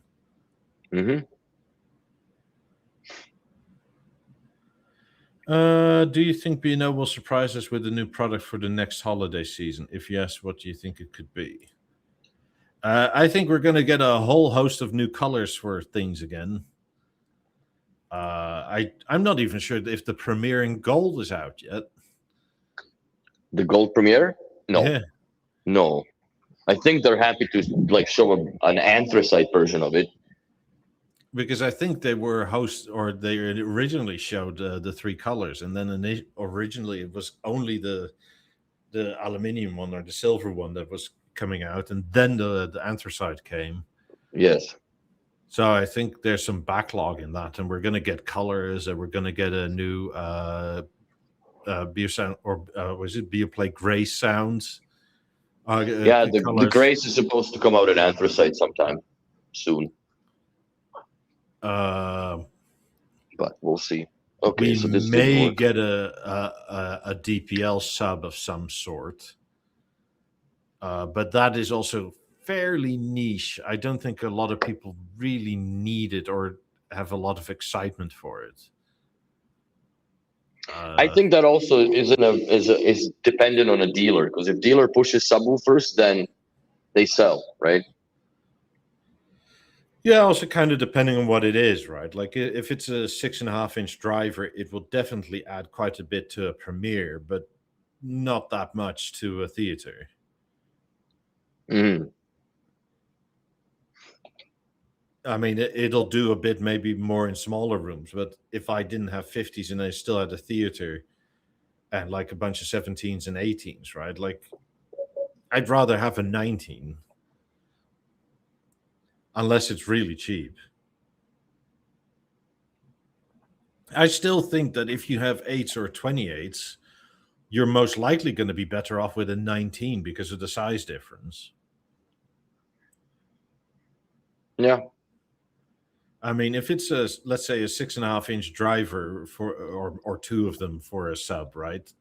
Do you think B&O will surprise us with a new product for the next holiday season? If yes, what do you think it could be? I think we're going to get a whole host of new colors for things again. I'm not even sure if the Premiere in Gold is out yet. The Gold Premiere? No. Yeah. No. I think they're happy to like show an anthracite version of it. Because I think they originally showed the 3 colors, and then originally it was only the aluminium one or the silver one that was coming out, and then the anthracite came. Yes. So I think there's some backlog in that, and we're going to get colors, and we're going to get a new BeoSound, or was it BeoPlay Gray sounds? The Grace is supposed to come out in anthracite sometime soon. But we'll see. Okay, so this may get a DPL sub of some sort, but that is also fairly niche. I don't think a lot of people really need it or have a lot of excitement for it. I think that also is dependent on a dealer, because if dealer pushes subwoofers, then they sell, right? Yeah, also kind of depending on what it is, right? Like if it's a 6.5 inch driver, it will definitely add quite a bit to a Premiere, but not that much to a theater. Mm-hmm. I mean, it'll do a bit maybe more in smaller rooms, but if I didn't have 50s and I still had a theater and like a bunch of 17s and 18s, right? Like I'd rather have a 19 unless it's really cheap. I still think that if you have 8s or 28s, you're most likely going to be better off with a 19 because of the size difference. Yeah. I mean, if it's a, let's say, a 6.5 inch driver for, or two of them for a sub, right?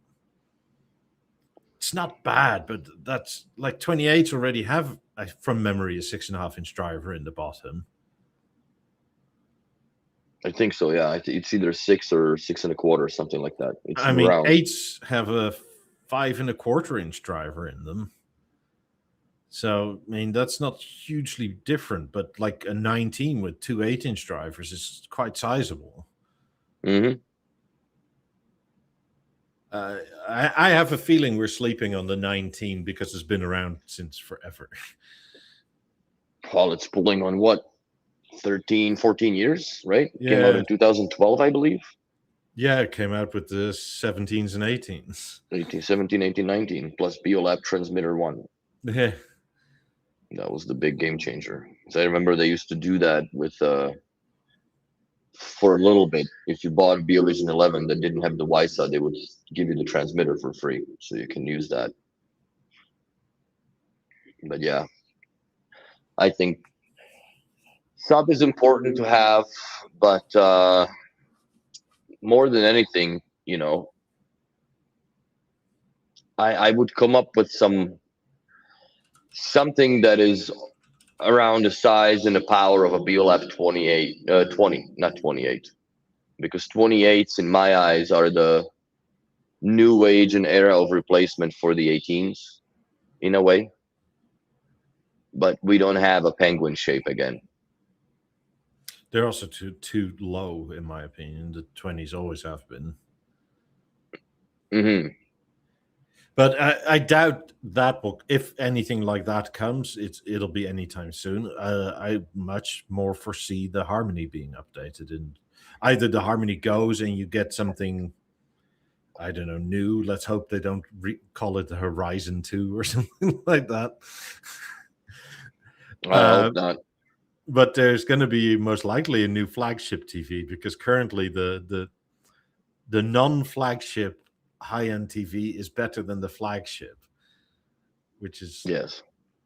It's not bad, but that's like 28s already have, from memory, a 6.5 inch driver in the bottom. I think so. Yeah, it's either 6 or 6.25 or something like that. It's I mean, around. 8s have a 5.25 inch driver in them. So, I mean, that's not hugely different, but like a 19 with two 8 inch drivers is quite sizable. Mm-hmm. I have a feeling we're sleeping on the 19 because it's been around since forever. Well, it's pulling on what, 13, 14 years, right? Yeah. Came out in 2012, I believe. Yeah, it came out with the 17s and 18s. 18, 17, 18, 19, plus BeoLab transmitter 1. Yeah. That was the big game changer. So I remember they used to do that with for a little bit. If you bought a BeoVision 11 that didn't have the WISA, they would give you the transmitter for free, so you can use that. But yeah, I think sub is important to have, but more than anything, I would come up with something that is around the size and the power of a BeoLab 20, not 28, because 28s in my eyes are the new age and era of replacement for the 18s in a way, but we don't have a penguin shape again. They're also too low, in my opinion. The 20s always have been. Mm-hmm. But I doubt that book, if anything like that comes, it'll be anytime soon. I much more foresee the Harmony being updated, and either the Harmony goes and you get something, I don't know, new. Let's hope they don't call it the Horizon 2 or something like that. I hope not. But there's going to be most likely a new flagship TV, because currently the non-flagship high-end TV is better than the flagship, which is, Yes.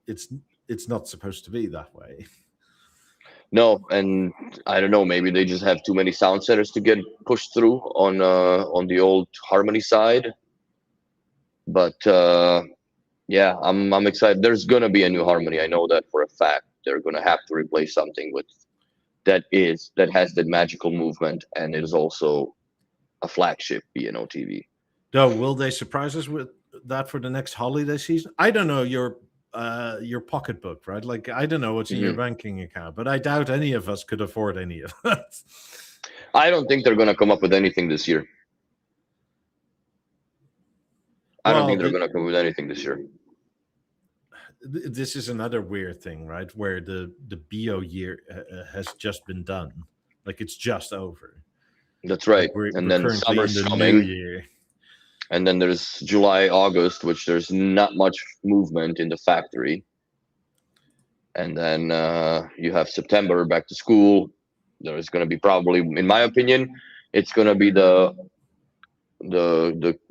It's not supposed to be that way. No, and I don't know. Maybe they just have too many sound centers to get pushed through on the old Harmony side. But yeah, I'm excited. There's gonna be a new Harmony. I know that for a fact. They're gonna have to replace something with that has that magical movement, and it is also a flagship B&O TV. Though, will they surprise us with that for the next holiday season? I don't know your pocketbook, right? Like, I don't know what's in your banking account, but I doubt any of us could afford any of that. I don't think they're gonna come up with anything this year. I don't think they're gonna come up with anything this year. This is another weird thing, right? Where the Beo year has just been done, like it's just over. That's right. Like and then summer's in the coming. new year. And then there's July, August, which there's not much movement in the factory. And then you have September, back to school. There's going to be probably, in my opinion, it's going to be the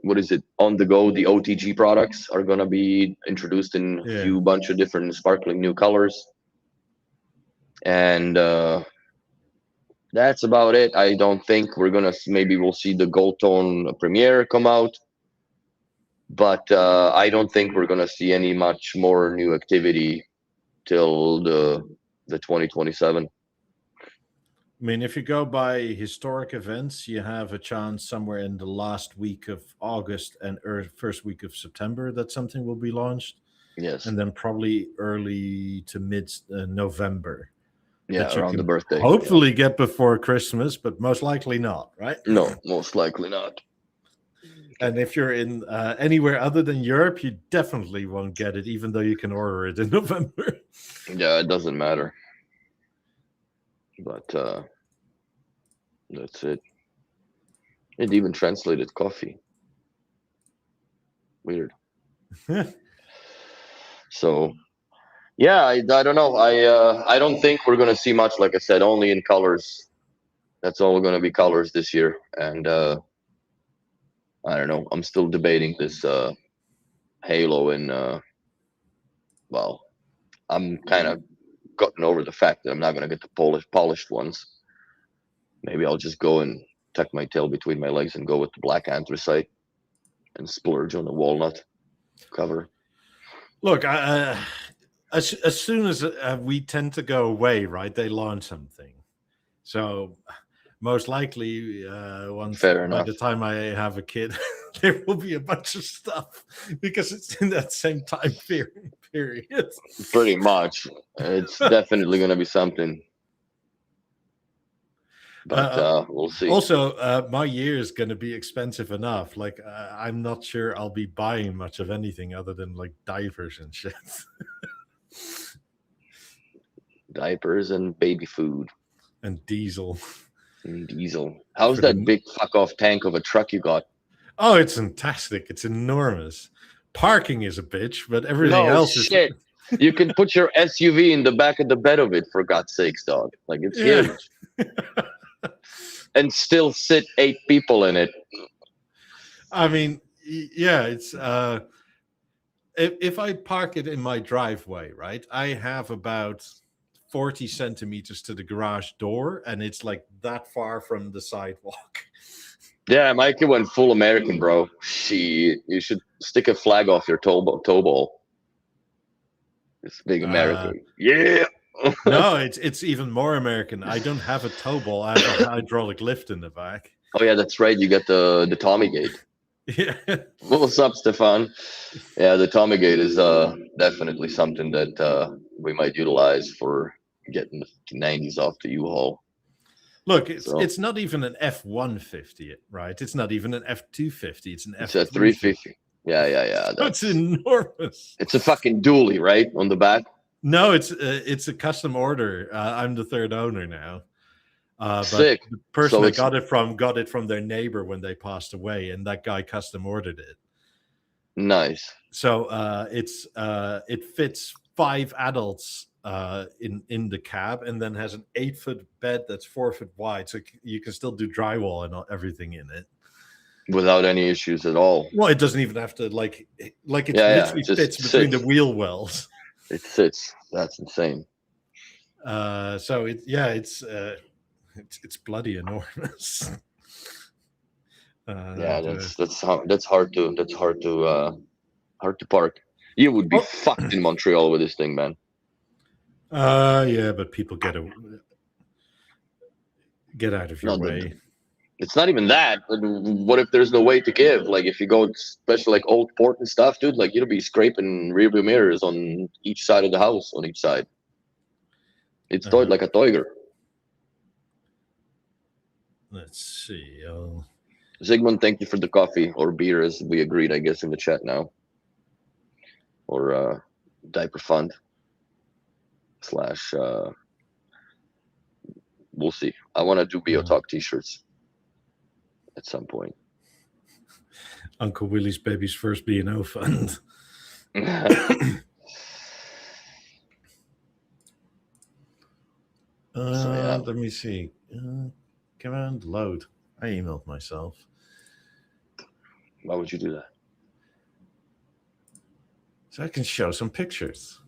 what is it, on the go, the OTG products are going to be introduced in a few bunch of different sparkling new colors. And that's about it. I don't think maybe we'll see the gold tone Premiere come out, but I don't think we're gonna see any much more new activity till the 2027. I mean, if you go by historic events, you have a chance somewhere in the last week of August and first week of September that something will be launched, Yes. and then probably early to mid November Yeah, that you around the can birthday. hopefully get before Christmas, but most likely not, right? No, most likely not. And if you're in anywhere other than Europe, you definitely won't get it, even though you can order it in November. Yeah, it doesn't matter. But that's it. It even translated coffee. Weird. So yeah, I don't know. I don't think we're gonna see much. Like I said, only in colors. That's all gonna be colors this year. And I don't know. I'm still debating this Halo and well, I'm kind of gotten over the fact that I'm not gonna get the polished ones. Maybe I'll just go and tuck my tail between my legs and go with the black anthracite and splurge on the walnut cover. Look, as soon as we tend to go away, right? They launch something, so most likely, once Fair by enough. the time I have a kid, there will be a bunch of stuff because it's in that same time period. Pretty much, it's definitely gonna be something. But we'll see. Also, my year is going to be expensive enough. Like, I'm not sure I'll be buying much of anything other than like diapers and shit. Diapers and baby food And diesel. and diesel. How's For that the- big fuck off tank of a truck you got? Oh, it's fantastic. It's enormous. Parking is a bitch, but everything No else shit. You can put your SUV in the back of the bed of it, for God's sakes, dog. Like, it's Yeah. huge. And still sit 8 people in it. I mean, yeah, it's if I park it in my driveway, right? I have about 40 centimeters to the garage door, and it's like that far from the sidewalk. Yeah, Mikey went full American, bro. Shit, you should stick a flag off your toe ball. It's big American. Yeah. No, it's even more American. I don't have a tow ball. I have a hydraulic lift in the back. Oh yeah, that's right. You got the Tommy gate. Yeah. What's up, Stefan? Yeah, the Tommy gate is definitely something that we might utilize for getting the 90s off the U-Haul. Look, it's not even an F-150, right? It's not even an F-250. It's an It's a F-350. 350. Yeah. That's enormous. It's a fucking dually, right, on the back. No, it's a custom order. I'm the third owner now. But Sick. the person So I it's- got it from their neighbor when they passed away, and that guy custom ordered it. Nice. So it fits 5 adults in the cab, and then has an 8-foot bed that's 4 foot wide, so you can still do drywall and everything in it Without any issues at all. Well, it doesn't even have to like it Yeah, literally it just fits between the sits. wheel wells. It sits. That's insane. So it's bloody enormous. Yeah, that's hard to park. You would be fucked in Montreal with this thing, man. Yeah, but people get out of your No, way. It's not even that. But what if there's no way to give? Like, if you go, especially like Old Port and stuff, dude, like you'll be scraping rearview mirrors on each side of the house, on each side. It's like a Toiger. Let's see. Zygmunt, thank you for the coffee or beer, as we agreed, I guess, in the chat now. Or diaper fund / we'll see. I want to do BeoTalk t-shirts at some point. Uncle Willie's baby's first B&O fund. Let me see. Command load. I emailed myself. Why would you do that? So I can show some pictures.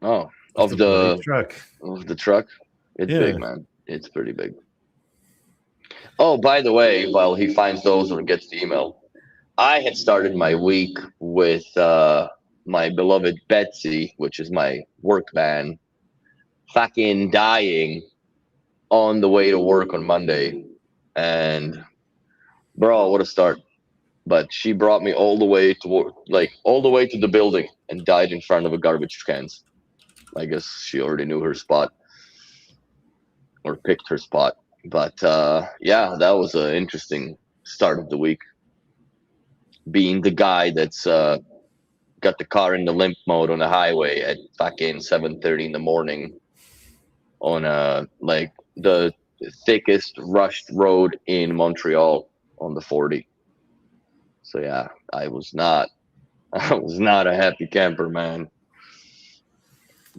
Oh, of the truck. Of the truck? It's Yeah. big, man. It's pretty big. Oh, by the way, while he finds those or gets the email, I had started my week with my beloved Betsy, which is my work van, fucking dying on the way to work on Monday. And bro, what a start. But she brought me all the way to work, like all the way to the building and died in front of a garbage cans. I guess she already knew her spot or picked her spot. But yeah, that was an interesting start of the week. Being the guy that's got the car in the limp mode on the highway at fucking 7:30 in the morning on like the thickest rushed road in Montreal on the 40. So yeah, I was not a happy camper, man.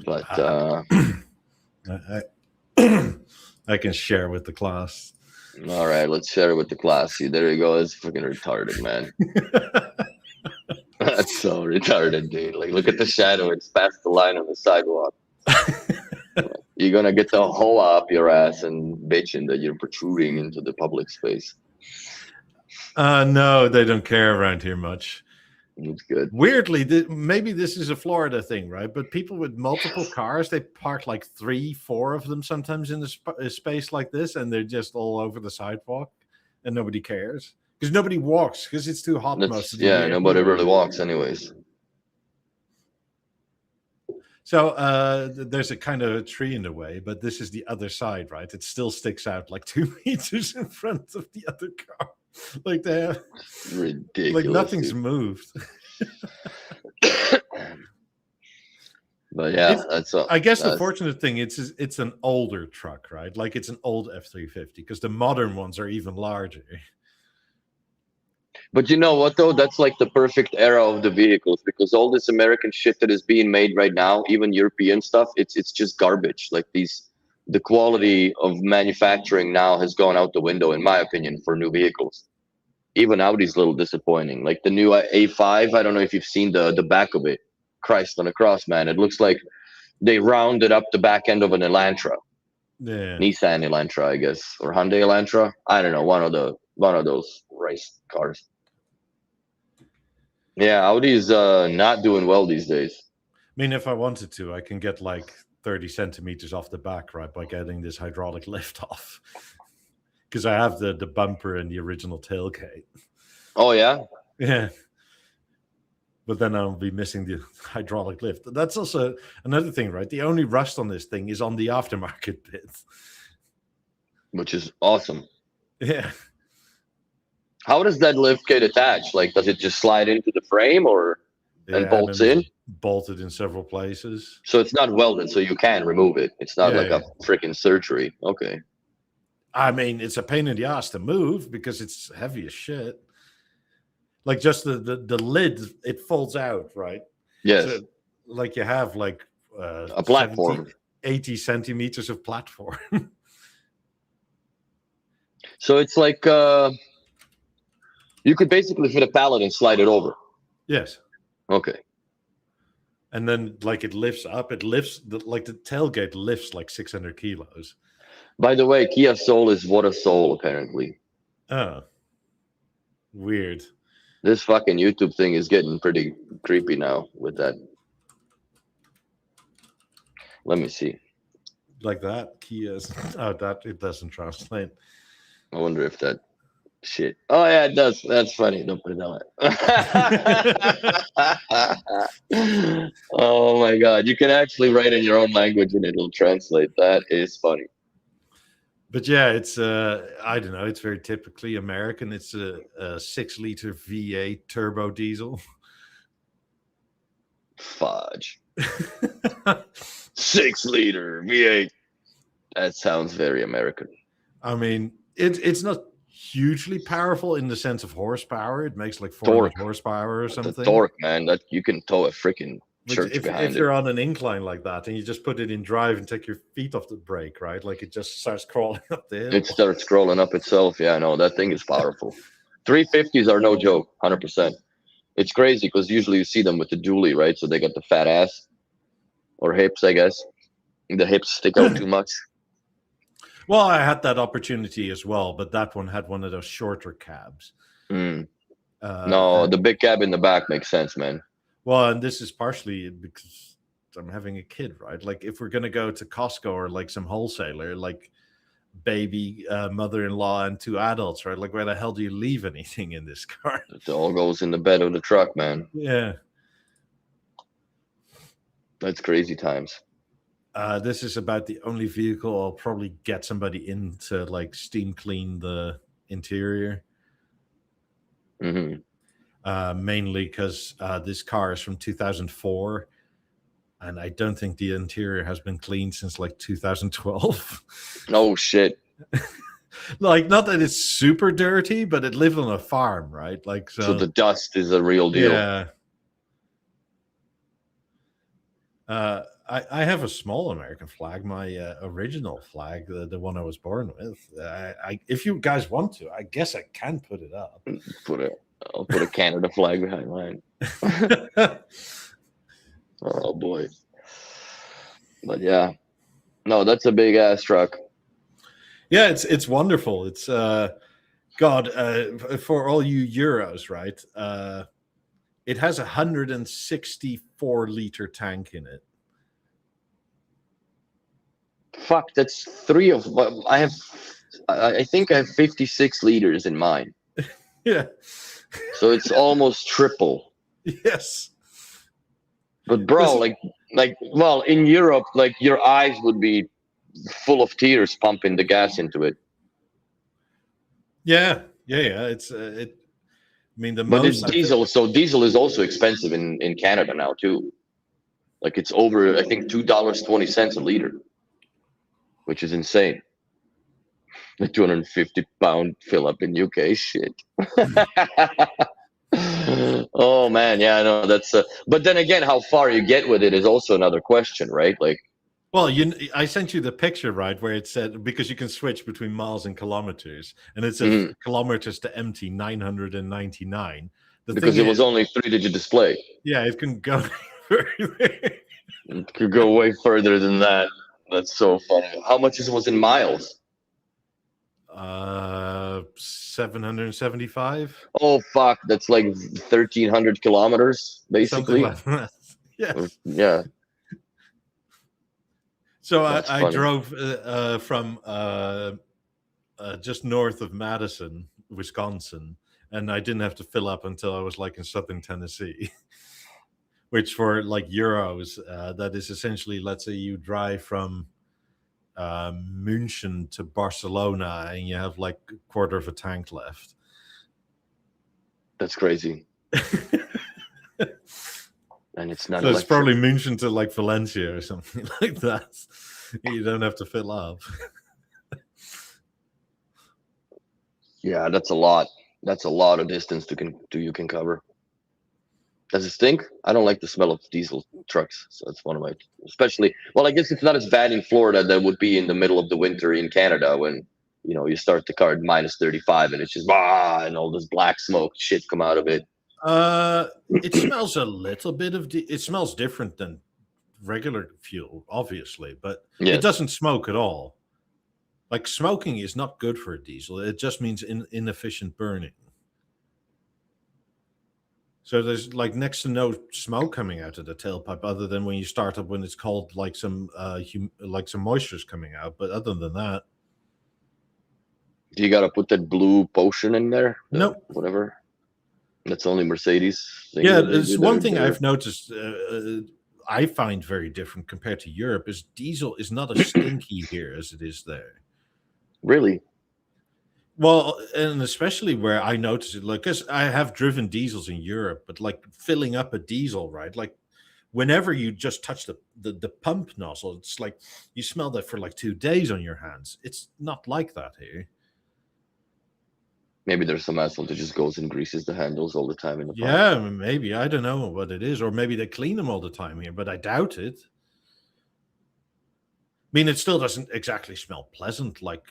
But I, I can share with the class. all right, let's share it with the class. See, there you go. It's freaking retarded, man. That's so retarded, dude. Like, look at the shadow. It's past the line on the sidewalk. You're gonna get the hoe up your ass and bitching that you're protruding into the public space. No, they don't care around here much. It's good. Weirdly, maybe this is a Florida thing, right? But people with multiple cars, they park like 3, 4 of them sometimes in a space like this, and they're just all over the sidewalk, and nobody cares because nobody walks because it's too hot most of the year. Nobody really walks, anyways. So there's a kind of a tree in the way, but this is the other side, right? It still sticks out like 2 meters in front of the other car. Like they have, ridiculous. Like nothing's moved. But yeah, I guess the fortunate thing it's an older truck, right? Like it's an old F-350 because the modern ones are even larger. But you know what though? That's like the perfect era of the vehicles because all this American shit that is being made right now, even European stuff, it's just garbage. Like the quality of manufacturing now has gone out the window, in my opinion, for new vehicles. Even Audi's a little disappointing. Like the new A5, I don't know if you've seen the back of it. Christ on a cross, man. It looks like they rounded up the back end of an Elantra. Yeah. Nissan Elantra, I guess, or Hyundai Elantra. I don't know, one of those race cars. Yeah, Audi's not doing well these days. I mean, if I wanted to, I can get like 30 centimeters off the back, right, by getting this hydraulic lift off. Because I have the bumper and the original tailgate. Oh, yeah? Yeah. But then I'll be missing the hydraulic lift. That's also another thing, right? The only rust on this thing is on the aftermarket bit. Which is awesome. Yeah. How does that lift get attached? Like, does it just slide into the frame and bolts in? Bolted in several places. So it's not welded, so you can remove it. It's not a freaking surgery. Okay. I mean, it's a pain in the ass to move because it's heavy as shit. Like just the lid, it folds out, right? Yes. So, like you have like a platform. 80 centimeters of platform. So it's like you could basically fit a pallet and slide it over. Yes. Okay. And then like it lifts up. It lifts, like the tailgate lifts like 600 kilos. By the way, Kia Soul is what a soul, apparently. Oh. Weird. This fucking YouTube thing is getting pretty creepy now with that. Let me see. Like that? Kia's. Oh, that it doesn't translate. I wonder if that shit. Oh, yeah, it does. That's funny. Don't put it on it. Oh, my God. You can actually write in your own language and it'll translate. That is funny. But yeah, it's I don't know. It's very typically American. It's a 6-liter V8 turbo diesel. Fudge. 6-liter V8. That sounds very American. I mean, it's not hugely powerful in the sense of horsepower. It makes like 400 horsepower or something. The torque, man. That you can tow a freaking church behind it. If you're on an incline like that and you just put it in drive and take your feet off the brake, right? Like it just starts crawling up the hill. It starts crawling up itself. Yeah, no, that thing is powerful. 350s are no joke, 100%. It's crazy because usually you see them with the dually, right? So they got the fat ass or hips, I guess. The hips stick out too much. Well, I had that opportunity as well, but that one had one of those shorter cabs. No, the big cab in the back makes sense, man. Well, and this is partially because I'm having a kid, right? Like, if we're gonna go to Costco or like some wholesaler, like baby, mother-in-law, and two adults, right? Like, where the hell do you leave anything in this car? It all goes in the bed of the truck, man. Yeah. That's crazy times. This is about the only vehicle I'll probably get somebody in to like steam clean the interior. Hmm. Mainly because this car is from 2004, and I don't think the interior has been cleaned since like 2012. Oh shit. Like, not that it's super dirty, but it lived on a farm, right? Like, So the dust is a real deal. yeah. I have a small American flag, my original flag, the one I was born with. If you guys want to, I guess I can put it up. I'll put a Canada flag behind mine. Oh boy. But yeah. No, that's a big ass truck. Yeah, it's wonderful. It's God, for all you Euros, right? It has a 164-liter tank in it. Fuck, that's I think I have 56 liters in mine. Yeah. So it's almost triple. Yes. But bro, well, in Europe, like your eyes would be full of tears pumping the gas into it. Yeah. It's I mean, but it's diesel, so diesel is also expensive in Canada now too. Like it's over, I think $2.20 a liter, which is insane. The 250-pound fill up in UK, shit. Oh man, yeah, I know that's. But then again, how far you get with it is also another question, right? Like, well, I sent you the picture, right, where it said, because you can switch between miles and kilometers, and it says kilometers to empty 999. Because it was only 3-digit display. Yeah, it can go further. It could go way further than that. That's so funny. How much was in miles? 775. Oh fuck, that's like 1,300 kilometers, basically. Something like that. Yes. Yeah. So I drove from just north of Madison, Wisconsin, and I didn't have to fill up until I was like in southern Tennessee. Which, for like euros, that is essentially, let's say you drive from München to Barcelona and you have like a quarter of a tank left. That's crazy. And it's not. So it's probably München to like Valencia or something like that. You don't have to fill up. Yeah, that's a lot. That's a lot of distance you can cover. Does it stink? I don't like the smell of diesel trucks, so it's one of my, especially. Well, I guess it's not as bad in Florida that would be in the middle of the winter in Canada when you start the car at -35 and it's just and all this black smoke shit come out of it. It smells a little bit of. It smells different than regular fuel, obviously, but yes. It doesn't smoke at all. Like, smoking is not good for a diesel. It just means inefficient burning. So there's like next to no smoke coming out of the tailpipe, other than when you start up, when it's cold, like some moisture's coming out. But other than that, do you got to put that blue potion in there? Nope. Whatever. That's only Mercedes. Yeah, it's one thing I've noticed. I find very different compared to Europe is diesel is not as stinky here as it is there. Really? Well, and especially where I notice it, like, because I have driven diesels in Europe, but like filling up a diesel, right? Like, whenever you just touch the pump nozzle, it's like you smell that for like 2 days on your hands. It's not like that here. Maybe there's some asshole that just goes and greases the handles all the time in the pump. Yeah, maybe. I don't know what it is. Or maybe they clean them all the time here, but I doubt it. I mean, it still doesn't exactly smell pleasant like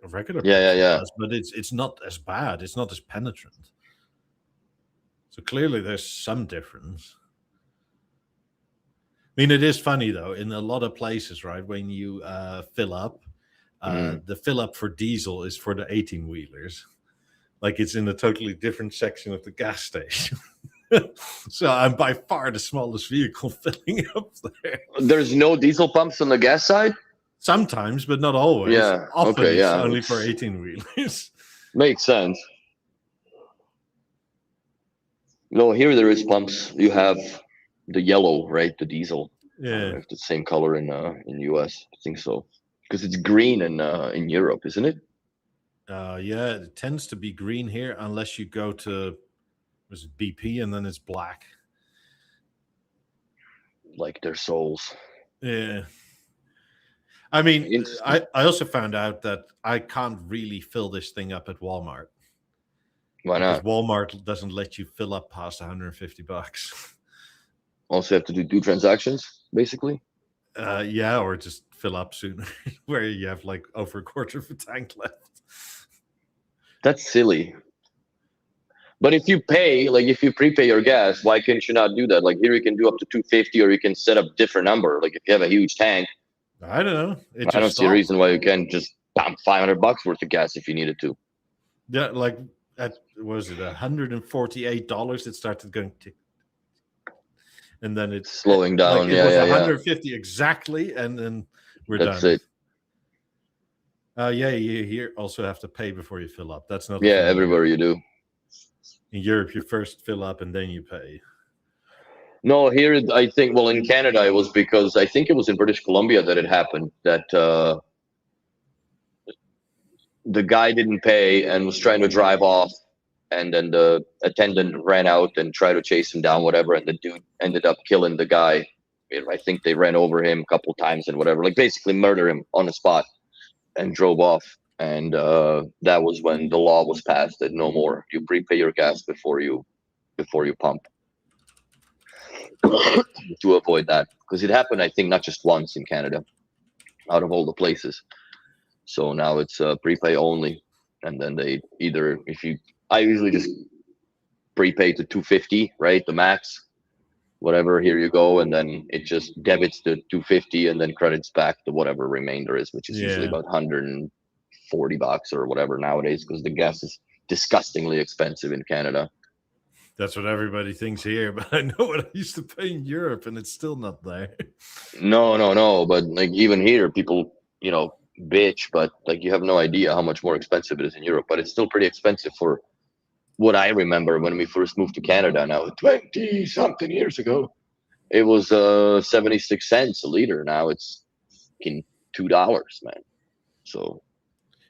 regular. Yeah. Does, but it's not as bad. It's not as penetrant. So clearly there's some difference. I mean, it is funny, though, in a lot of places, right, when you fill up, the fill up for diesel is for the 18-wheelers. Like, it's in a totally different section of the gas station. So I'm by far the smallest vehicle filling up there. There's no diesel pumps on the gas side? Sometimes, but not always. Yeah. Often Okay. it's Yeah. only for 18 wheelers. Makes sense. No, here there is pumps. You have the yellow, right? The diesel. I don't Yeah. know if it's the same color in US. I think so. Because it's green in Europe, isn't it? Yeah, it tends to be green here unless you go to was it BP and then it's black. Like their souls. Yeah. I mean, Interesting. I also found out that I can't really fill this thing up at Walmart Why because not? Walmart doesn't let you fill up past $150. Also have to do 2 transactions, basically. Yeah, or just fill up sooner, where you have like over a quarter of a tank left. That's silly. But if you pay, like if you prepay your gas, why can't you not do that? Like here you can do up to 250, or you can set up different number. Like if you have a huge tank, I don't know. It I don't just see a stopped. reason why you can't just pump $500 worth of gas if you needed to. Yeah, like at was it $148? It started going tick, and then it's Slowing down. Like it Yeah, was yeah, yeah. 150 exactly, and then we're That's done. it. Yeah, you here also have to pay before you fill up. That's not a Yeah, thing in everywhere you do. Europe. In Europe, you first fill up and then you pay. No, here I think. Well, in Canada, it was because I think it was in British Columbia that it happened. That the guy didn't pay and was trying to drive off, and then the attendant ran out and tried to chase him down, whatever, and the dude ended up killing the guy. I think they ran over him a couple times and whatever, like basically murder him on the spot, and drove off. And that was when the law was passed that no more, you prepay your gas before you pump. To avoid that, because it happened, I think, not just once in Canada, out of all the places. So now it's prepay only, and then they either I usually just prepay to 250, right, the max, whatever. Here you go, and then it just debits the 250 and then credits back the whatever remainder is, which is usually about $140 or whatever nowadays, because the gas is disgustingly expensive in Canada. That's what everybody thinks here, but I know what I used to pay in Europe, and it's still not there. No. But like even here, people, bitch, but like you have no idea how much more expensive it is in Europe. But it's still pretty expensive for what I remember when we first moved to Canada. Now 20 something years ago, it was 76 cents a liter. Now it's $2, man. So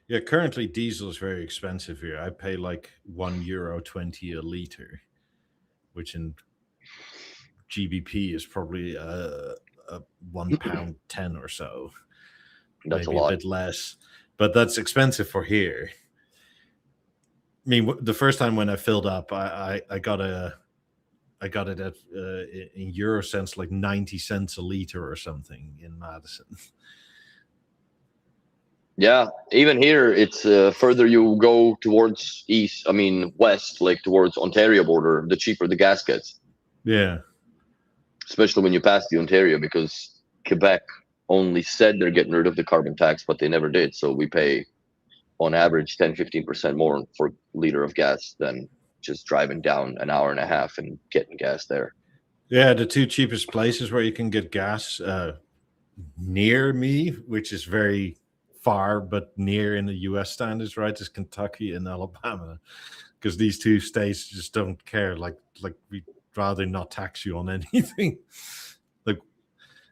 yeah, currently diesel is very expensive here. I pay like €1.20 a liter, which in GBP is probably a £1.10 or so. that's maybe a lot. bit less, but that's expensive for here. I mean, the first time when I filled up, I got it at in euro cents, like 90 cents a liter or something in Madison. Yeah, even here, it's further you go towards west, like towards Ontario border, the cheaper the gas gets. Yeah. Especially when you pass the Ontario, because Quebec only said they're getting rid of the carbon tax, but they never did. So we pay on average 10-15% more for a liter of gas than just driving down an hour and a half and getting gas there. Yeah, the two cheapest places where you can get gas near me, which is very far but near in the US standards, right, is Kentucky and Alabama, because these two states just don't care. Like we'd rather not tax you on anything. Like,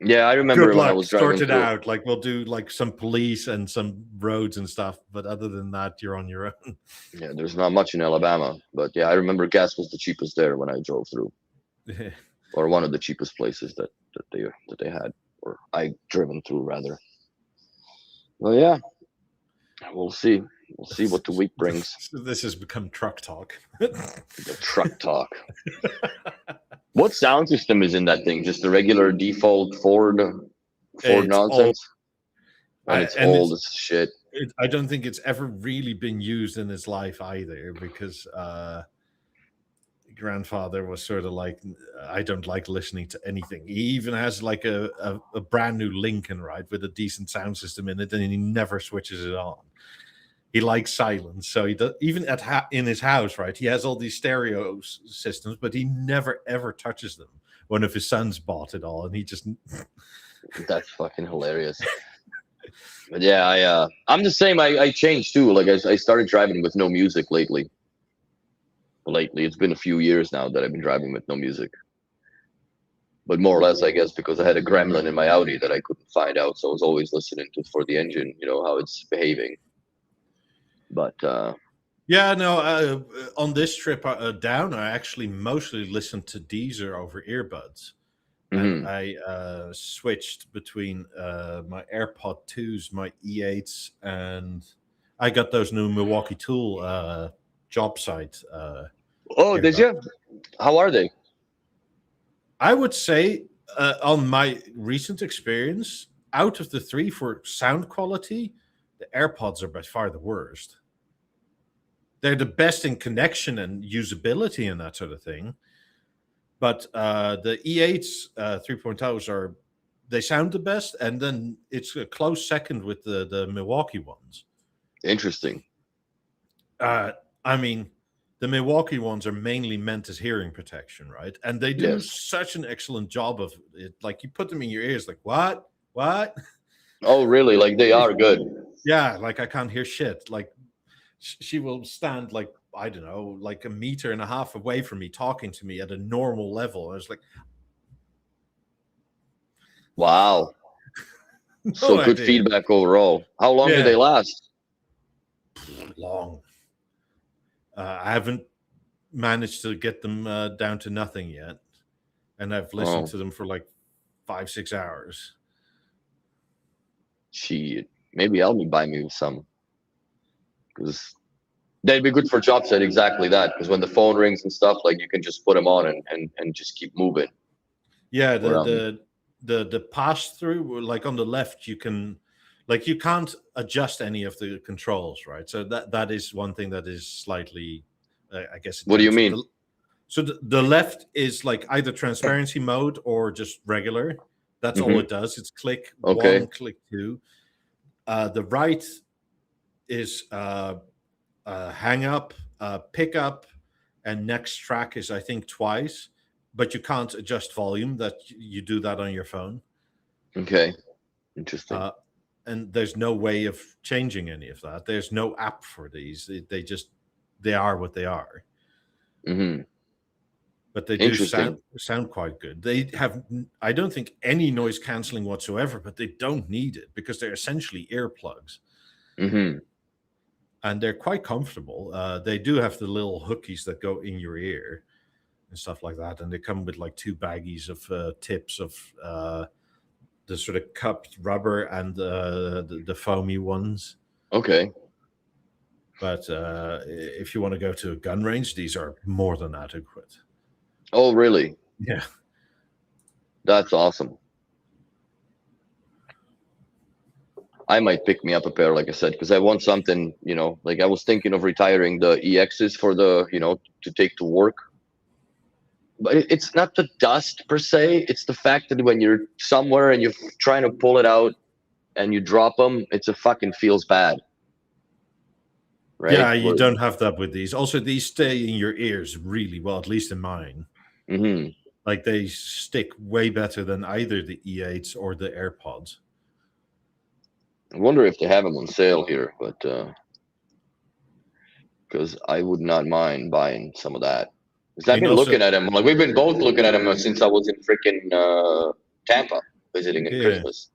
yeah, I remember good when I luck, was driving sort it through. out. Like, we'll do like some police and some roads and stuff, but other than that, you're on your own. Yeah, there's not much in Alabama, but yeah, I remember gas was the cheapest there when I drove through, or one of the cheapest places that they had, or I driven through rather. Well, yeah, we'll see. We'll see what the week brings. This has become truck talk. The truck talk. What sound system is in that thing? Just the regular default Ford nonsense? And it's old as shit. I don't think it's ever really been used in its life either, because grandfather was sort of like, I don't like listening to anything. He even has like a brand new Lincoln, right, with a decent sound system in it, and he never switches it on. he likes silence. So he does, even in his house, right? He has all these stereo systems, but he never ever touches them. One of his sons bought it all, and he just That's fucking hilarious. But yeah, I'm the same. I changed too. Like I started driving with no music lately. It's been a few years now that I've been driving with no music. But more or less, I guess, because I had a gremlin in my Audi that I couldn't find out, so I was always listening to for the engine, how it's behaving. But yeah, no. On this trip down, I actually mostly listened to Deezer over earbuds, and I switched between my AirPod 2s, my E8s, and I got those new Milwaukee Tool job site. Oh, did you? How are they? I would say, on my recent experience, out of the three for sound quality, the AirPods are by far the worst. They're the best in connection and usability and that sort of thing. But the E8s 3.0s they sound the best, and then it's a close second with the Milwaukee ones. Interesting. I mean, the Milwaukee ones are mainly meant as hearing protection, right? And they do such an excellent job of it. Like, you put them in your ears, like, what? Oh, really? Like, they are good. Yeah, like I can't hear shit. Like, she will stand like, I don't know, like 1.5 meters away from me, talking to me at a normal level. I was like, wow. So good feedback overall. How long do they last? Long. I haven't managed to get them down to nothing yet, and I've listened to them for like 5-6 hours. Shit, maybe I'll be buying me some, because they'd be good for job site. Exactly that, because when the phone rings and stuff, like, you can just put them on and just keep moving. Yeah, the pass through, like on the left, you can, like, you can't adjust any of the controls, right? So that is one thing that is slightly, I guess. What do you mean? So the left is like either transparency mode or just regular. That's all it does. It's click one, click two. The right is hang up, pick up, and next track is, I think, twice. But you can't adjust volume. That you do that on your phone. Okay, interesting. And there's no way of changing any of that. There's no app for these. They are what they are. But they do sound quite good. They have, I don't think, any noise canceling whatsoever, but they don't need it because they're essentially earplugs. And they're quite comfortable. They do have the little hookies that go in your ear and stuff like that. And they come with like 2 baggies of tips of the sort of cupped rubber and the foamy ones. Okay. But if you want to go to a gun range, these are more than adequate. Oh, really? Yeah. That's awesome. I might pick me up a pair, like I said, because I want something, like I was thinking of retiring the EXs for the, to take to work. But it's not the dust per se. It's the fact that when you're somewhere and you're trying to pull it out and you drop them, it fucking feels bad. Right? Yeah, you don't have that with these. Also, these stay in your ears really well, at least in mine. Like, they stick way better than either the E8s or the AirPods. I wonder if they have them on sale here, but because I would not mind buying some of that. Because I've been looking at them. Like, we've been both looking at them since I was in freaking Tampa visiting at Christmas.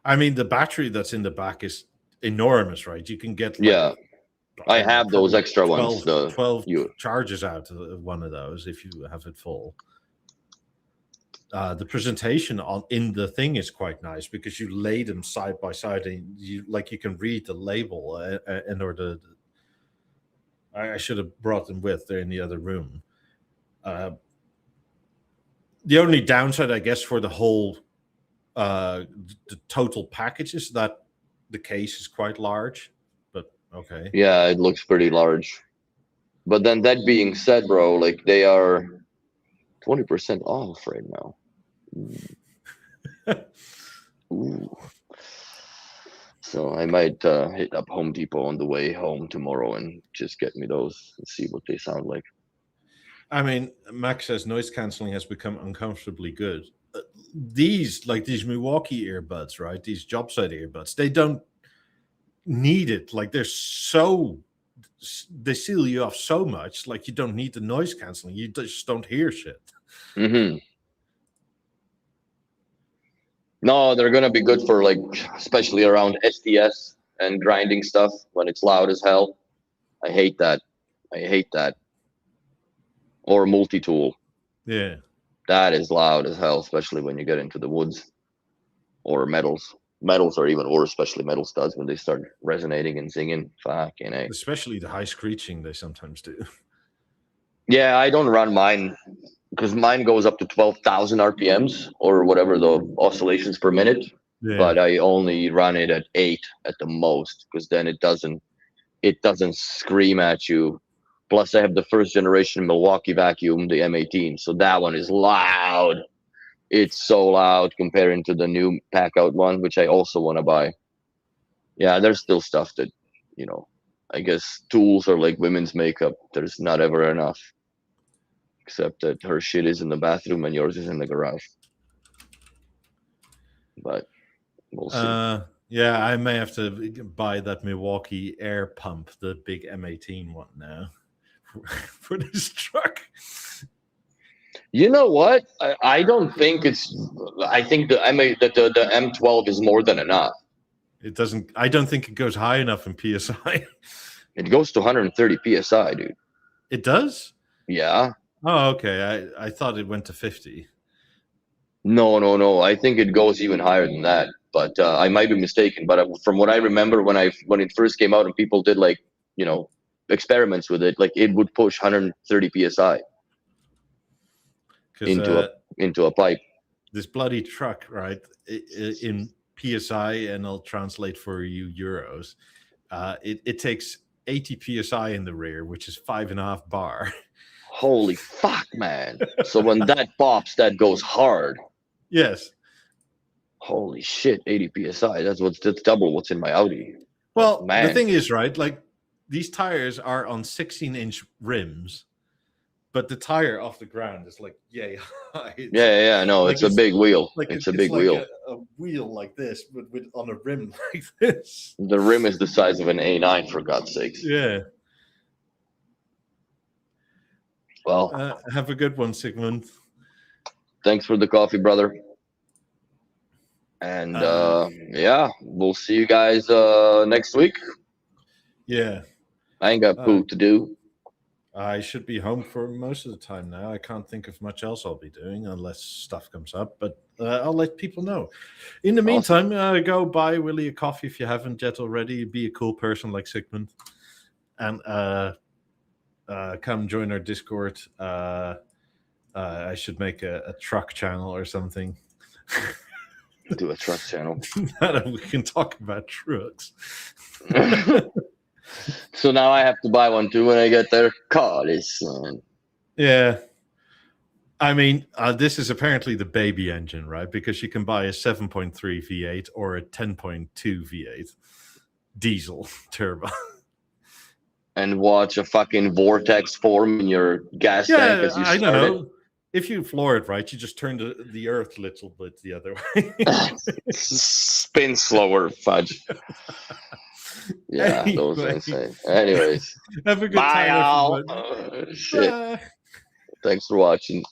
I mean, the battery that's in the back is enormous, right? You can get I have those extra 12, ones. 12 charges out of one of those if you have it full. The presentation in the thing is quite nice because you lay them side by side and you can read the label in order to. I should have brought them with. They're in the other room. The only downside, I guess, for the whole the total package is that the case is quite large. But okay. Yeah, it looks pretty large. But then that being said, bro, like, they are 20% off right now. Ooh. So I might hit up Home Depot on the way home tomorrow and just get me those and see what they sound like. I mean, Max says noise canceling has become uncomfortably good. These Milwaukee earbuds, right? These job site earbuds, they don't need it. Like they seal you off so much. Like you don't need the noise canceling. You just don't hear shit. Mm-hmm. No, they're gonna be good for like, especially around SDS and grinding stuff when it's loud as hell. I hate that. Or multi-tool. Yeah. That is loud as hell, especially when you get into the woods or metals. Metals are even worse, especially metal studs when they start resonating and singing. Fucking A. Especially the high screeching they sometimes do. Yeah, I don't run mine because mine goes up to 12,000 RPMs or whatever the oscillations per minute. Yeah. But I only run it at 8 at the most because then it doesn't scream at you. Plus, I have the first generation Milwaukee vacuum, the M18, so that one is loud. It's so loud comparing to the new pack out one, which I also want to buy. Yeah, there's still stuff that, I guess tools are like women's makeup. There's not ever enough. Except that her shit is in the bathroom and yours is in the garage. But we'll see. Yeah, I may have to buy that Milwaukee air pump, the big M18 one now for this truck. You know what? I don't think it's. I think the M12 is more than enough. It doesn't. I don't think it goes high enough in PSI. It goes to 130 PSI, dude. It does? Yeah. Oh, okay. I thought it went to 50. No. I think it goes even higher than that. But I might be mistaken. But from what I remember, when it first came out and people did experiments with it, like it would push 130 PSI into a pipe. This bloody truck, right? In PSI, and I'll translate for you euros. It takes 80 PSI in the rear, which is 5.5 bar. Holy fuck, man! So when that pops, that goes hard. Yes. Holy shit, 80 PSI. That's double what's in my Audi. Well, man. The thing is, right? Like these tires are on 16-inch rims, but the tire off the ground is like yay high. Yeah. No, like it's a big wheel. It's a big wheel. A wheel like this, but on a rim like this. The rim is the size of an A9, for God's sakes. Yeah. Well, have a good one, Sigmund. Thanks for the coffee, brother. And we'll see you guys next week. Yeah. I ain't got poo to do. I should be home for most of the time now. I can't think of much else I'll be doing unless stuff comes up, but I'll let people know. In the meantime, go buy Willie a coffee if you haven't yet already. Be a cool person like Sigmund. And come join our Discord. I should make a truck channel or something. Do a truck channel. Now that we can talk about trucks. So now I have to buy one too when I get there. God, it's yeah. I mean, this is apparently the baby engine, right? Because you can buy a 7.3 V8 or a 10.2 V8 diesel turbo. And watch a fucking vortex form in your gas tank as you start I don't know. If you floor it right, you just turn the earth a little bit the other way. Spin slower, fudge. Yeah, anyway. Those are insane. Anyways, have a good bye, time. Shit. Thanks for watching.